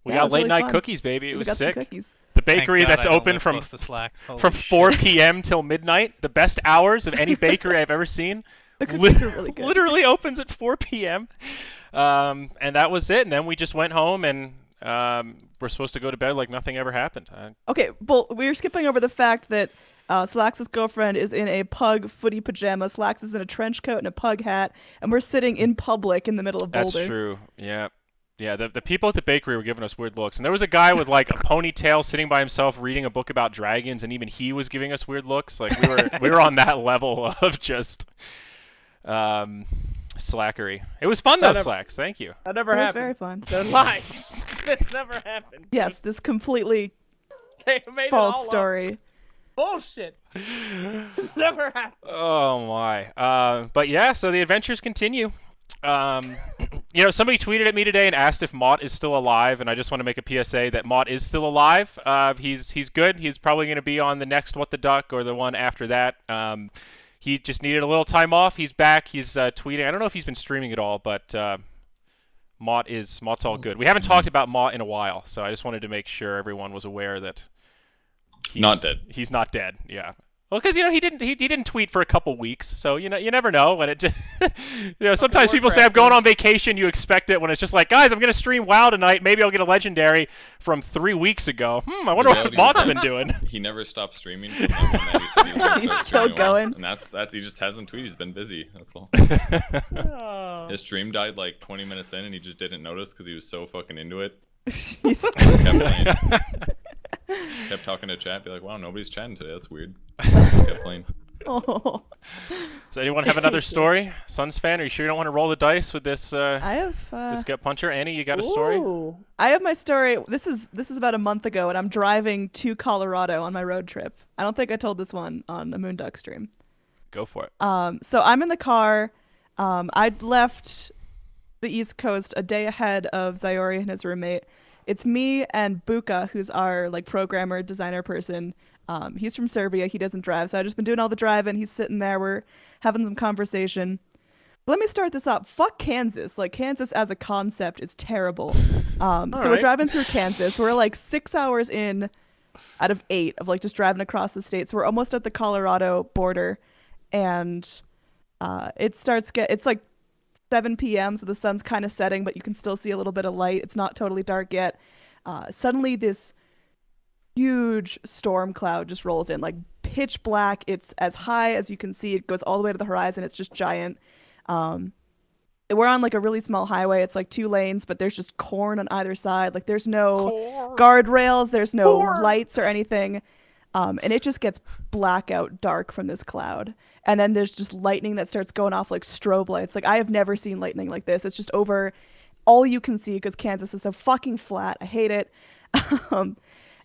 we it got was late really night fun. cookies, baby. It We was got some sick. cookies. The Thank bakery God that's I don't open live from close to Slacks. Holy from shit. 4 p.m. till midnight, the best hours of any bakery I've ever seen. The cookies are really good. Literally opens at 4 p.m. And that was it. And then we just went home and we're supposed to go to bed like nothing ever happened. Okay, well, we're skipping over the fact that Slacks' girlfriend is in a pug footy pajama. Slacks is in a trench coat and a pug hat, and we're sitting in public in the middle of Boulder. That's true. Yeah. Yeah, the people at the bakery were giving us weird looks. And there was a guy with like a ponytail sitting by himself reading a book about dragons, and even he was giving us weird looks. Like we were on that level of just slackery. It was fun though, Slacks. Thank you. That never It was happened. very fun. They're lying. This never happened. Yes, this completely They made it all false up. story. Bullshit. Never happened. Oh my. But yeah, so the adventures continue. Somebody tweeted at me today and asked if Mott is still alive, and I just want to make a PSA that Mott is still alive. He's good. He's probably going to be on the next What the Duck or the one after that. He just needed a little time off. He's back. He's tweeting. I don't know if he's been streaming at all, but Mott's all good. We haven't talked about Mott in a while, so I just wanted to make sure everyone was aware that he's Not dead. He's not dead. Yeah. Well, because he didn't tweet for a couple weeks, so you never know when it. Just, sometimes people say I'm going on vacation. You expect it when it's just like, guys, I'm gonna stream WoW tonight. Maybe I'll get a legendary from 3 weeks ago. I wonder what Mott's been doing. He never stopped streaming. From that one that he said he was gonna He's start still streaming going. And that's he just hasn't tweeted. He's been busy. That's all. Oh. His stream died like 20 minutes in, and he just didn't notice because he was so fucking into it. He's- Kept playing. Kept talking to chat. Be like, wow, nobody's chatting today. That's weird. Kept playing. oh. Does anyone have another story? SUNSfan, are you sure you don't want to roll the dice with this I have this gut puncher? Annie, you got a story? Ooh. I have my story. This is about a month ago, and I'm driving to Colorado on my road trip. I don't think I told this one on a Moonduck stream. Go for it. So I'm in the car. I'd left the East Coast a day ahead of Zyori and his roommate. It's me and Buka, who's our like programmer, designer person. He's from Serbia. He doesn't drive, so I've just been doing all the driving. He's sitting there. We're having some conversation. Let me start this up. Fuck Kansas. Like, Kansas as a concept is terrible. So we're right. driving through Kansas. We're like 6 hours in out of 8 of like just driving across the state. So we're almost at the Colorado border, and it's like 7 p.m. so the sun's kind of setting, but you can still see a little bit of light. It's not totally dark yet. Suddenly this huge storm cloud just rolls in, like pitch black. It's as high as you can see. It goes all the way to the horizon. It's just giant. We're on like a really small highway. It's like 2 lanes, but there's just corn on either side. Like, there's no guardrails, there's no lights or anything. And it just gets blackout dark from this cloud. And then there's just lightning that starts going off like strobe lights. Like, I have never seen lightning like this. It's just over all you can see because Kansas is so fucking flat. I hate it.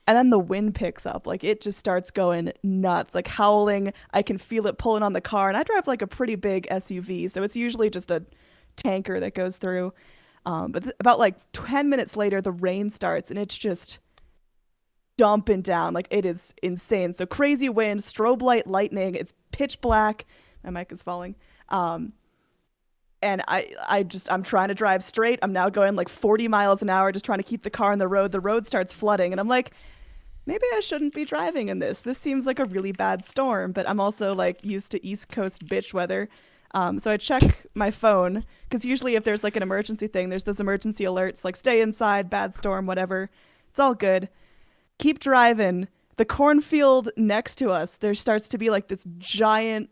And then the wind picks up. Like, it just starts going nuts, like howling. I can feel it pulling on the car. And I drive like a pretty big SUV, so it's usually just a tanker that goes through. But about like 10 minutes later, the rain starts, and it's just dumping down. Like, it is insane. So crazy wind, strobe light, lightning. It's pitch black. My mic is falling. And I'm trying to drive straight. I'm now going like 40 miles an hour, just trying to keep the car on the road. The road starts flooding, and I'm like, maybe I shouldn't be driving in this. This seems like a really bad storm, but I'm also like used to East Coast bitch weather. So I check my phone, because usually if there's like an emergency thing, there's those emergency alerts like stay inside, bad storm, whatever. It's all good. Keep driving. The cornfield next to us, there starts to be like this giant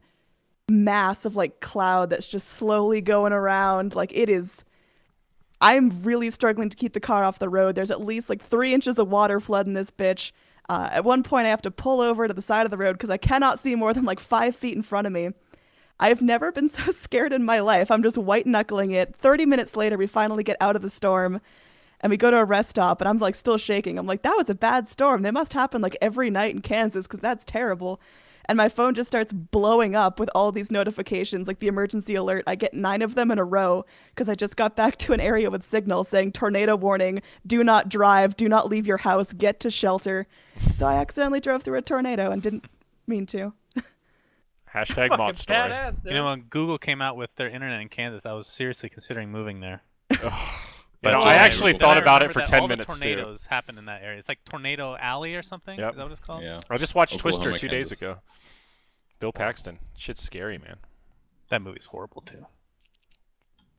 mass of like cloud that's just slowly going around. Like, it is, I'm really struggling to keep the car off the road. There's at least like 3 inches of water flooding this bitch. At one point I have to pull over to the side of the road because I cannot see more than like 5 feet in front of me. I've never been so scared in my life. I'm just white knuckling it. 30 minutes later, we finally get out of the storm and we go to a rest stop, and I'm like still shaking. I'm like, that was a bad storm. They must happen like every night in Kansas because that's terrible. and my phone just starts blowing up with all these notifications, like the emergency alert. I get 9 of them in a row because I just got back to an area with signal saying tornado warning, do not drive, do not leave your house, get to shelter. So I accidentally drove through a tornado and didn't mean to. Hashtag Fucking mod story. badass, dude. You know, when Google came out with their internet in Kansas, I was seriously considering moving there. You know, But I actually then thought I about it remembered for that 10 all minutes the too. tornadoes happen in that area. It's like Tornado Alley or something. Yep. Is that what it's called? Yeah. I just watched Oklahoma, Twister 2 days Kansas. ago. Bill Paxton. Shit's scary, man. That movie's horrible too.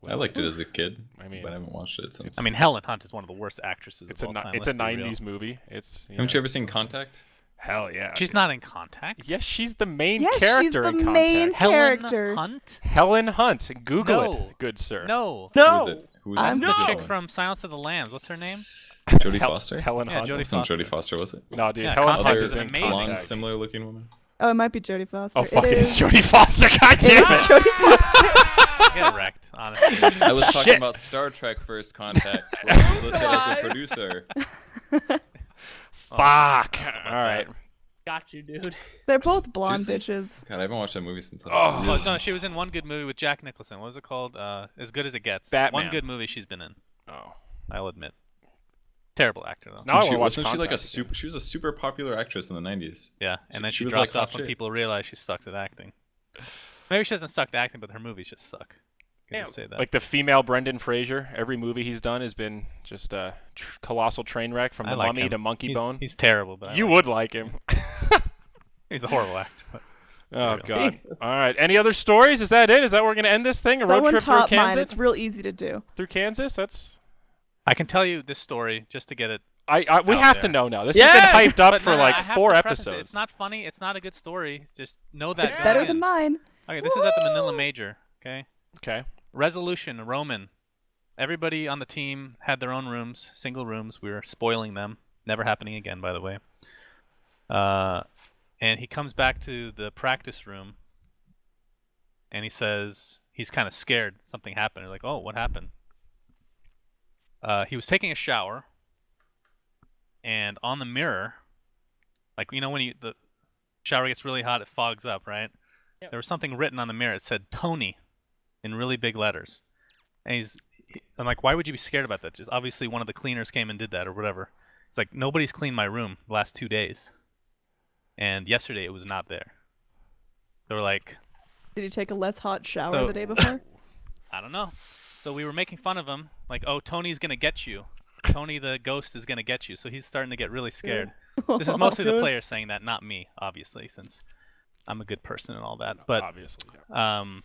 I liked it as a kid, I mean, but I haven't watched it since. I mean, Helen Hunt is one of the worst actresses It's of a all time. it's a let's be real. 90s movie. It's haven't you ever seen Contact? hell yeah. She's dude. not in Contact. Yes, she's the main Yes, she's character the in main Contact. Helen character. Hunt? Helen Hunt. Google No. it, good sir. No. Who No. was it? Who was I'm The the chick villain? from Silence of the Lambs. What's her name? Jodie Foster? Helen Yeah, Hunt. Jodie Wasn't Foster. Jodie Foster, was it? No, dude. Yeah, Helen Contact Hunt Other is in amazing. blonde, Contact. similar looking woman? Oh, it might be Jodie Foster. Oh fuck! It is is Jodie Foster. God It damn is it! Jodie Foster. Get wrecked, honestly. I was talking Shit. about Star Trek First Contact, where he was listed as a producer. Fuck. All right. Got you, dude. They're both blonde Seriously? bitches. God, I haven't watched that movie since. Oh, no, she was in one good movie with Jack Nicholson. What was it called? As Good as It Gets. Batman. One good movie she's been in. Oh. I'll admit. Terrible actor though. Now I want She, to watch wasn't she like a Contact super? She was a super popular actress in the '90s. Yeah, and then She she was, dropped like, hot off when shit. people realized she sucks at acting. Maybe she doesn't suck at acting, but her movies just suck. Can Damn. you say that? Like the female Brendan Fraser. Every movie he's done has been just a colossal train wreck from I The like Mummy him. to Monkey he's, Bone. He's terrible, but I You like would like him. him. He's a horrible actor. But Oh real. god. Jesus. All right. Any other stories? Is that it? Is that where we're gonna end this thing? A That road one trip through top mine. Kansas? It's real easy to do. Through Kansas? That's. I can tell you this story just to get it. We Out have to there. know now. This Yes! has been hyped up But for no, I like have 4 to preface it. episodes. It's not funny. It's not a good story. Just know that. It's going better in. than mine. Okay, this is at the Manila Major. Okay. Okay. Resolution, Roman. Everybody on the team had their own rooms, single rooms. We were spoiling them. Never happening again, by the way. And he comes back to the practice room, and he says he's kind of scared something happened. We're like, oh, what happened? He was taking a shower, and on the mirror, like when the shower gets really hot, it fogs up, right? Yep. There was something written on the mirror. It said Tony in really big letters. And I'm like, why would you be scared about that? Just obviously one of the cleaners came and did that or whatever. It's like, nobody's cleaned my room the last 2 days. And yesterday it was not there. They were like, Did you take a less hot shower So- the day before? I don't know. So we were making fun of him, like, oh, Tony's gonna get you. Tony the ghost is gonna get you. So he's starting to get really scared. This is mostly the Good. players saying that, not me, obviously, since I'm a good person and all that. But obviously. Yeah. a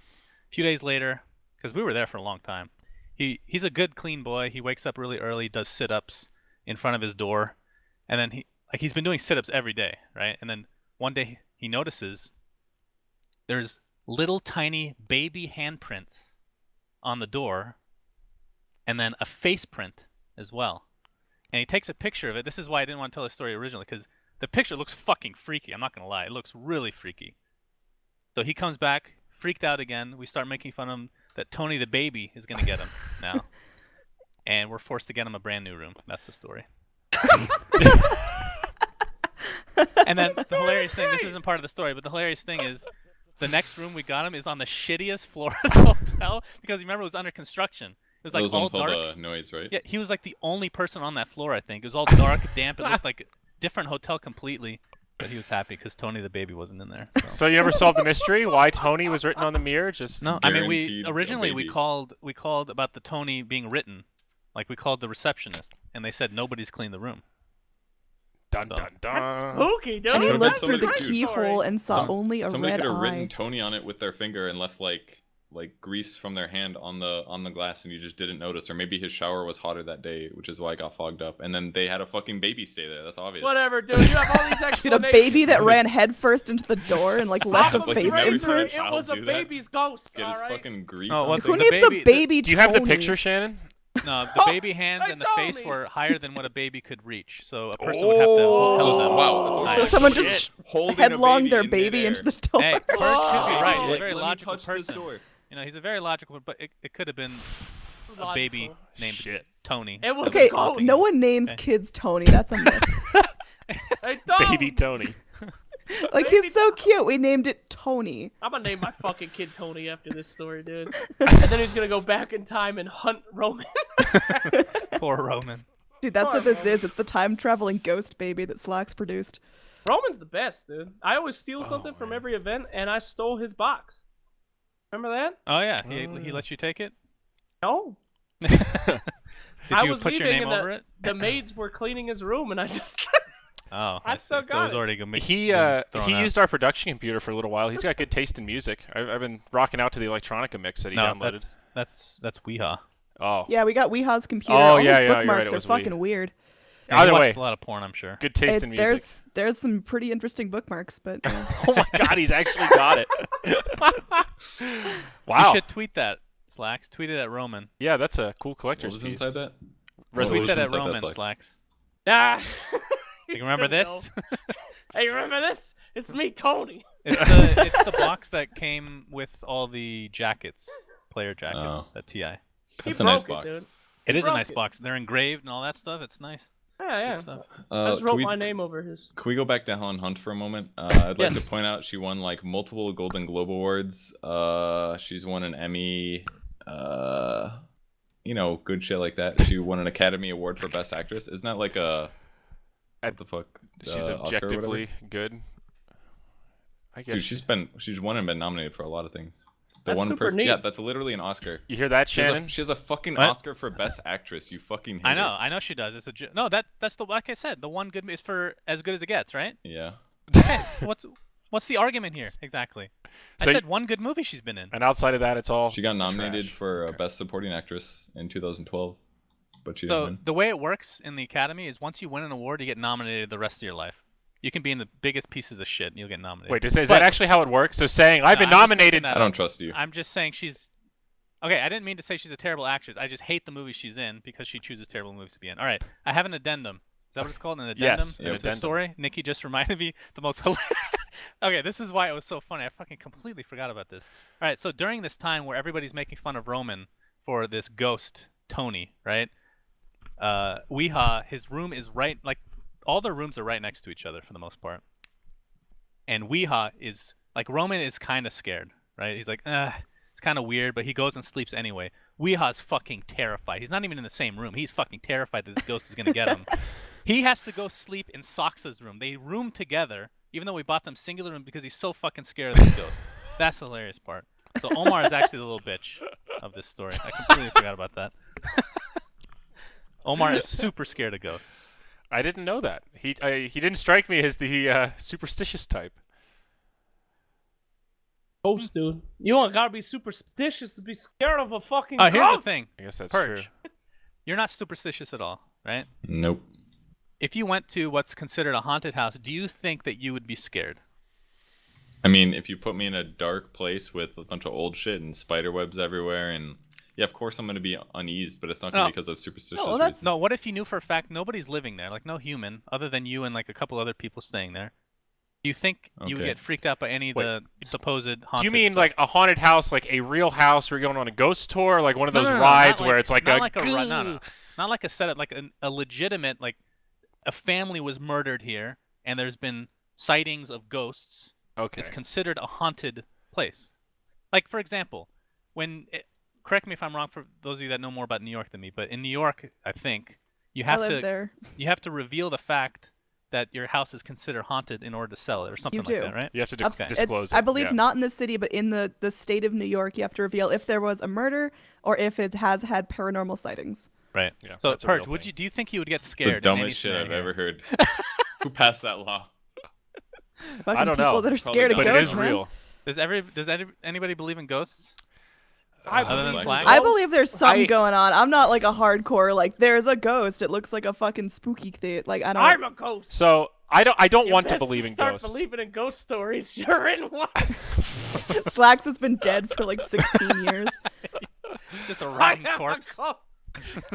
few days later, because we were there for a long time, he's a good, clean boy. He wakes up really early, does sit-ups in front of his door, and then he's been doing sit-ups every day, right? And then one day he notices there's little tiny baby handprints on the door, and then a face print as well. And he takes a picture of it. This is why I didn't want to tell the story originally, because the picture looks fucking freaky. I'm not gonna lie, it looks really freaky. So he comes back, freaked out again. We start making fun of him that Tony the baby is gonna get him now, and we're forced to get him a brand new room. That's the story. And then the hilarious thing, this isn't part of the story, but the hilarious thing is the next room we got him is on the shittiest floor of the hotel, because remember it was under construction. It was That like was all with all dark. the noise, right? Yeah, he was like the only person on that floor, I think. It was all dark, damp. It looked like a different hotel completely. But he was happy because Tony the baby wasn't in there. So. So you ever solved the mystery? Why Tony was written on the mirror? Just No, I mean Guaranteed a originally we baby. called about the Tony being written, like we called the receptionist, and they said nobody's cleaned the room. dun So- dun That's dun. spooky, dude. And he could've looked been through the somebody- keyhole and saw only a Somebody red could have written eye. Tony on it with their finger and left like grease from their hand on the glass, and you just didn't notice. Or maybe his shower was hotter that day, which is why it got fogged up. And then they had a fucking baby stay there. That's obvious. Whatever, dude. You have all these Dude, explanations. a baby that ran headfirst into the door and like left a Like, face you've never imprint. seen a It child was a do that? baby's ghost. Get his all right? fucking grease. Oh, on what the the- Who thing. needs baby- a baby Do you have the Tony? picture, Shannon? No, the baby hands Hey, and the face Tony! were higher than what a baby could reach, so a person would have to hold So, them. wow, it's higher. almost So like someone somebody just holding a headlong their in baby midair. into the door. Hey, Purge could be right. He's a Like, very let me logical touch this person. door. You know, he's a very logical, but it could have been a Logical. baby named Shit. Tony. It was Okay, a ghost. no one names Okay. kids Tony. That's a myth. Hey, Tony. Baby Tony. Like, he's so cute. We named it Tony. I'm gonna name my fucking kid Tony after this story, dude. And then he's gonna go back in time and hunt Roman. Poor Roman. Dude, that's Poor what this Roman. is. It's the time-traveling ghost baby that Slacks produced. Roman's the best, dude. I always steal something from every event, and I stole his box. Remember that? Oh yeah, he let you take it. No. Did I you was put your leaving name and over it? The maids were cleaning his room, and I just... Oh, I see. still So got it was it. already gonna He used our production computer for a little while. He's got good taste in music. I've been rocking out to the electronica mix that he No, downloaded. that's Weehaw. Oh, Yeah, we got Weeha's computer. Oh, All yeah, his yeah, you're right, bookmarks it are was fucking weird. Yeah, Either he way. watched a lot of porn, I'm sure. good taste in music. There's some pretty interesting bookmarks, but Oh my God, he's actually got it. Wow. You should tweet that, Slacks. Tweet it at Roman. Yeah, that's a cool What collector's was piece. inside that? Resolution. Tweet that at inside that, Roman, Slacks? Slacks. Ah. You remember should know. this? Hey, remember this? It's me, Tony. It's the box that came with all the jackets, player jackets at TI. He That's a nice broke it, box. dude. It is a broke nice it. box. They're engraved and all that stuff. It's nice. Yeah, yeah. Good stuff. I just Can wrote we- my name over his. Can we go back to Helen Hunt for a moment? I'd like to Yes. point out she won like multiple Golden Globe Awards. She's won an Emmy. Good shit like that. She won an Academy Award for Best Actress. Isn't that like a what the fuck? She's Oscar or whatever? objectively good. I guess. Dude, she's won and been nominated for a lot of things. The That's one super person, neat. yeah, that's literally an Oscar. You hear that, She has, Shannon? she has a fucking What? Oscar for Best Actress. You fucking. I hater. know she does. It's a no. That's the like I said. The one good is for as good as it gets, right? Yeah. Okay, what's the argument here exactly? So I said one good movie she's been in. And outside of that, it's all. She got nominated trash. for Okay. Best Supporting Actress in 2012, but she didn't So win. the way it works in the Academy is once you win an award, you get nominated the rest of your life. You can be in the biggest pieces of shit and you'll get nominated. Wait, is that But- actually how it works? So saying I've No, been I'm just nominated. making that I don't up. trust you. I'm just saying she's. Okay, I didn't mean to say she's a terrible actress. I just hate the movie she's in because she chooses terrible movies to be in. All right, I have an addendum. Is that what it's called? An addendum? Yes, to an the addendum. story? Nikki just reminded me the most hilarious. Okay, this is why it was so funny. I fucking completely forgot about this. All right, so during this time where everybody's making fun of Roman for this ghost, Tony, right? Weehaw, his room is right, like, all the rooms are right next to each other for the most part. And Weehaw is, like, Roman is kind of scared, right? He's like, it's kind of weird, but he goes and sleeps anyway. Weehaw's fucking terrified. He's not even in the same room. He's fucking terrified that this ghost is going to get him. He has to go sleep in Soxa's room. They room together, even though we bought them singular room because he's so fucking scared of this ghost. That's the hilarious part. So Omar is actually the little bitch of this story. I completely forgot about that. Omar is super scared of ghosts. I didn't know that. He didn't strike me as the superstitious type. Ghost, dude. You don't gotta be superstitious to be scared of a fucking Oh, ghost. here's the thing. I guess that's Purge. true. You're not superstitious at all, right? Nope. If you went to what's considered a haunted house, do you think that you would be scared? I mean, if you put me in a dark place with a bunch of old shit and spider webs everywhere, and yeah, of course I'm gonna be uneased, but it's not gonna No. be because of superstitious well, that's- reasons. No, what if you knew for a fact nobody's living there, like no human, other than you and like a couple other people staying there? Do you think you would Okay. get freaked out by any of Wait, the supposed haunted Do you mean stuff? like a haunted house, like a real house where you're going on a ghost tour, like one of No, those no, no, rides not where like- it's like not a like no, not like a setup, like a legitimate, like a family was murdered here and there's been sightings of ghosts. Okay. It's considered a haunted place. Like for example, correct me if I'm wrong for those of you that know more about New York than me, but in New York, I think you I have live to there. you have to reveal the fact that your house is considered haunted in order to sell it or something You like do. that, right? You have to Ups- disclose it's, it. I believe yeah. not in the city, but in the state of New York, you have to reveal if there was a murder or if it has had paranormal sightings. Right. Yeah, So that's a real Purge, thing. do you think you would get It's scared? the in any dumbest shit I've scenario? ever heard. Who passed that law? Fucking don't people know. that are It's probably scared of But it ghosts, is man. real. Does anybody believe in ghosts? Other than than Slack? I believe there's something I- going on. I'm not like a hardcore like there's a ghost. It looks like a fucking spooky thing. Like I don't. I'm a ghost. So I don't You want to best believe in start ghosts. believing in ghost stories. You're in one. Slacks has been dead for like 16 years. Just a I rotten am a corpse. ghost.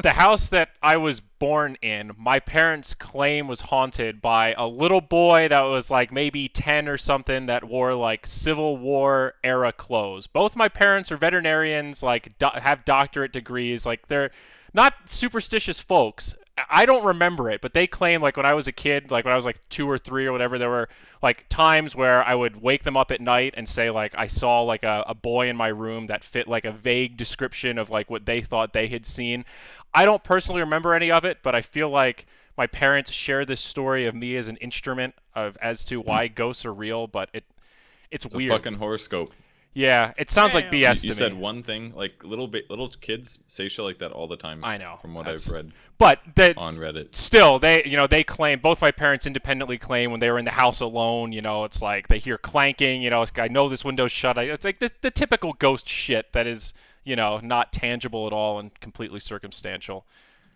The house that I was born in, my parents claim was haunted by a little boy that was like maybe 10 or something that wore like Civil War era clothes. Both my parents are veterinarians, like have doctorate degrees, like they're not superstitious folks. I don't remember it, but they claim like when I was a kid, like when I was like 2 or 3 or whatever, there were like times where I would wake them up at night and say like I saw like a boy in my room that fit like a vague description of like what they thought they had seen. I don't personally remember any of it, but I feel like my parents share this story of me as an instrument of as to why ghosts are real, but it's weird. A fucking horoscope. Yeah, it sounds like Damn. BS to You me. said one thing, like little kids say shit like that all the time. I know. From what That's- I've read But that on Reddit. still, they claim, both my parents independently claim when they were in the house alone, it's like they hear clanking, it's like, I know this window's shut. It's like the typical ghost shit that is, not tangible at all and completely circumstantial.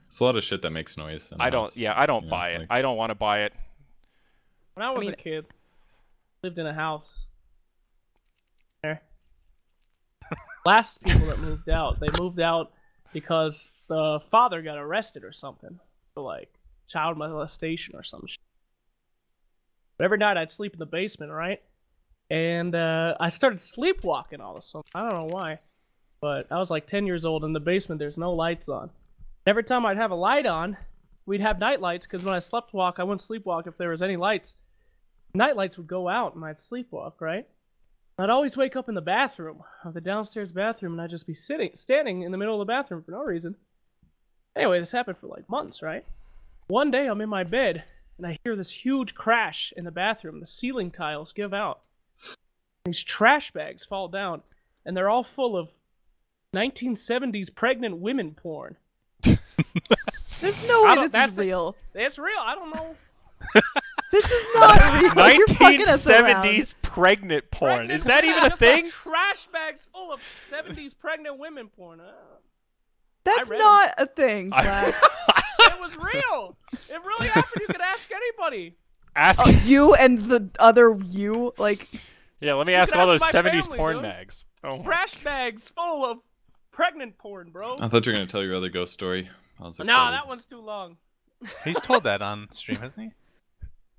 It's a lot of shit that makes noise. In the I don't house, buy it. like- I don't want to buy it. When I was mean- a kid, lived in a house. There. Last people that moved out, they moved out because the father got arrested or something for like child molestation or some shit. But every night I'd sleep in the basement, right? And I started sleepwalking all of a sudden. I don't know why, but I was like 10 years old in the basement. There's no lights on. Every time I'd have a light on, we'd have night lights because when I slept walk, I wouldn't sleepwalk if there was any lights. Night lights would go out and I'd sleepwalk, right? I'd always wake up in the bathroom, of the downstairs bathroom, and I'd just be standing in the middle of the bathroom for no reason. Anyway, this happened for like months, right? One day I'm in my bed and I hear this huge crash in the bathroom. The ceiling tiles give out. These trash bags fall down, and they're all full of 1970s pregnant women porn. There's no way this is real. It's real. I don't know. This is not real. You're fucking us around. 1970s pregnant porn. Pregnant Is that women, even a just like thing? trash bags full of 70s pregnant women porn. That's read not a thing, Slacks. It was real. It really happened. You could ask anybody. Ask. You and the other you, like, Yeah, let me ask could all ask those my 70s family, porn dude. mags. Oh my. Trash bags full of pregnant porn, bro. I thought you were gonna tell your other ghost story. I was No, excited. that one's too long. He's told that on stream, hasn't he?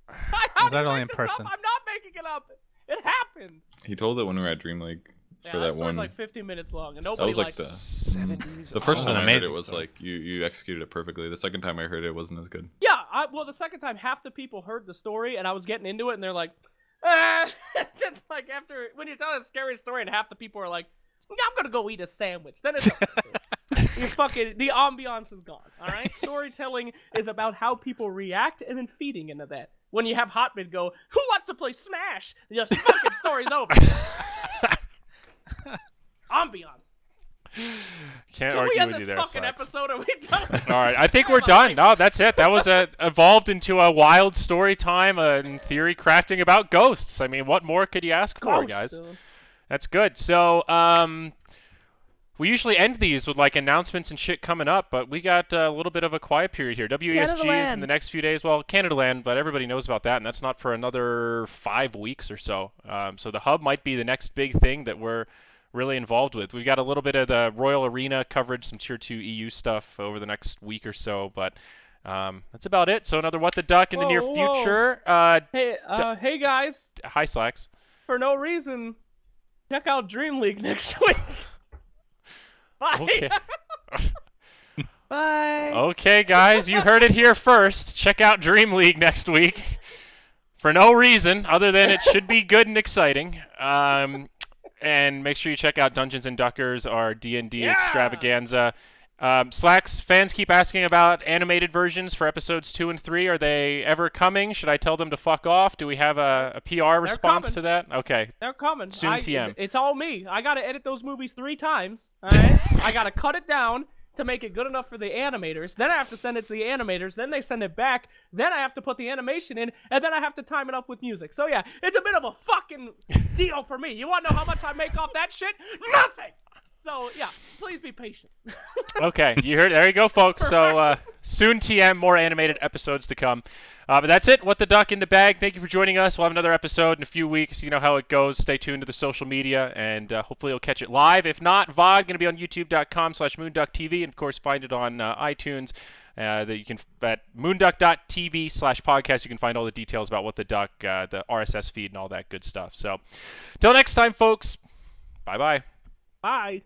How Was do you that only make in this person? Up? I'm not making it up. It happened. He told it when we were at Dreamleague Yeah, for that that story's one. like 15 minutes long, and That nobody was like liked the it. 70s. the first Oh, time an I heard it amazing was story. like you executed it perfectly. The second time I heard it wasn't as good. Yeah, well, the second time, half the people heard the story, and I was getting into it, and they're like, like after when you tell a scary story, and half the people are like, I'm gonna go eat a sandwich. Then it's you fucking the ambiance is gone. All right, storytelling is about how people react and then feeding into that. When you have Hotman go, who wants to play Smash? Your fucking story's over. Ambiance. Can't Can we argue end with this you there, fucking Slacks. episode? Are we done? All right, I think we're I'm done. like- No, that's it. That was evolved into a wild story time, in theory, crafting about ghosts. I mean, what more could you ask for, Ghost, guys? dude. That's good. So, we usually end these with like announcements and shit coming up, but we got a little bit of a quiet period here. WESG is in Canadaland. the next few days. Well, Canadaland, but everybody knows about that, and that's not for another 5 weeks or so. So the hub might be the next big thing that we're really involved with. We've got a little bit of the Royal Arena coverage, some Tier 2 EU stuff over the next week or so, but that's about it. So another What the Duck in the near Whoa. future. Hey guys, Hi, Slacks. for no reason, check out Dreamleague next week. Bye. Okay. bye. Okay, guys, you heard it here first. Check out Dreamleague next week. For no reason other than it should be good and exciting. And make sure you check out Dungeons and Duckers, our D&D Yeah! extravaganza. Slacks, fans keep asking about animated versions for episodes 2 and 3. Are they ever coming? Should I tell them to fuck off? Do we have a PR response coming. to that? Okay. They're coming. Soon TM. It's all me. I gotta edit those movies 3 times. Alright? I gotta cut it down to make it good enough for the animators. Then I have to send it to the animators. Then they send it back. Then I have to put the animation in. And then I have to time it up with music. So yeah, it's a bit of a fucking deal for me. You wanna know how much I make off that shit? Nothing! So yeah, please be patient. Okay, you heard. There you go, folks. So soon TM, more animated episodes to come. But that's it. What the Duck in the bag. Thank you for joining us. We'll have another episode in a few weeks. You know how it goes. Stay tuned to the social media, and hopefully you'll catch it live. If not, VOD going to be on youtube.com/moonducktv, and of course find it on iTunes. That you can at moonduck.tv/podcast. You can find all the details about What the Duck, the RSS feed, and all that good stuff. So, till next time, folks. Bye bye. Bye.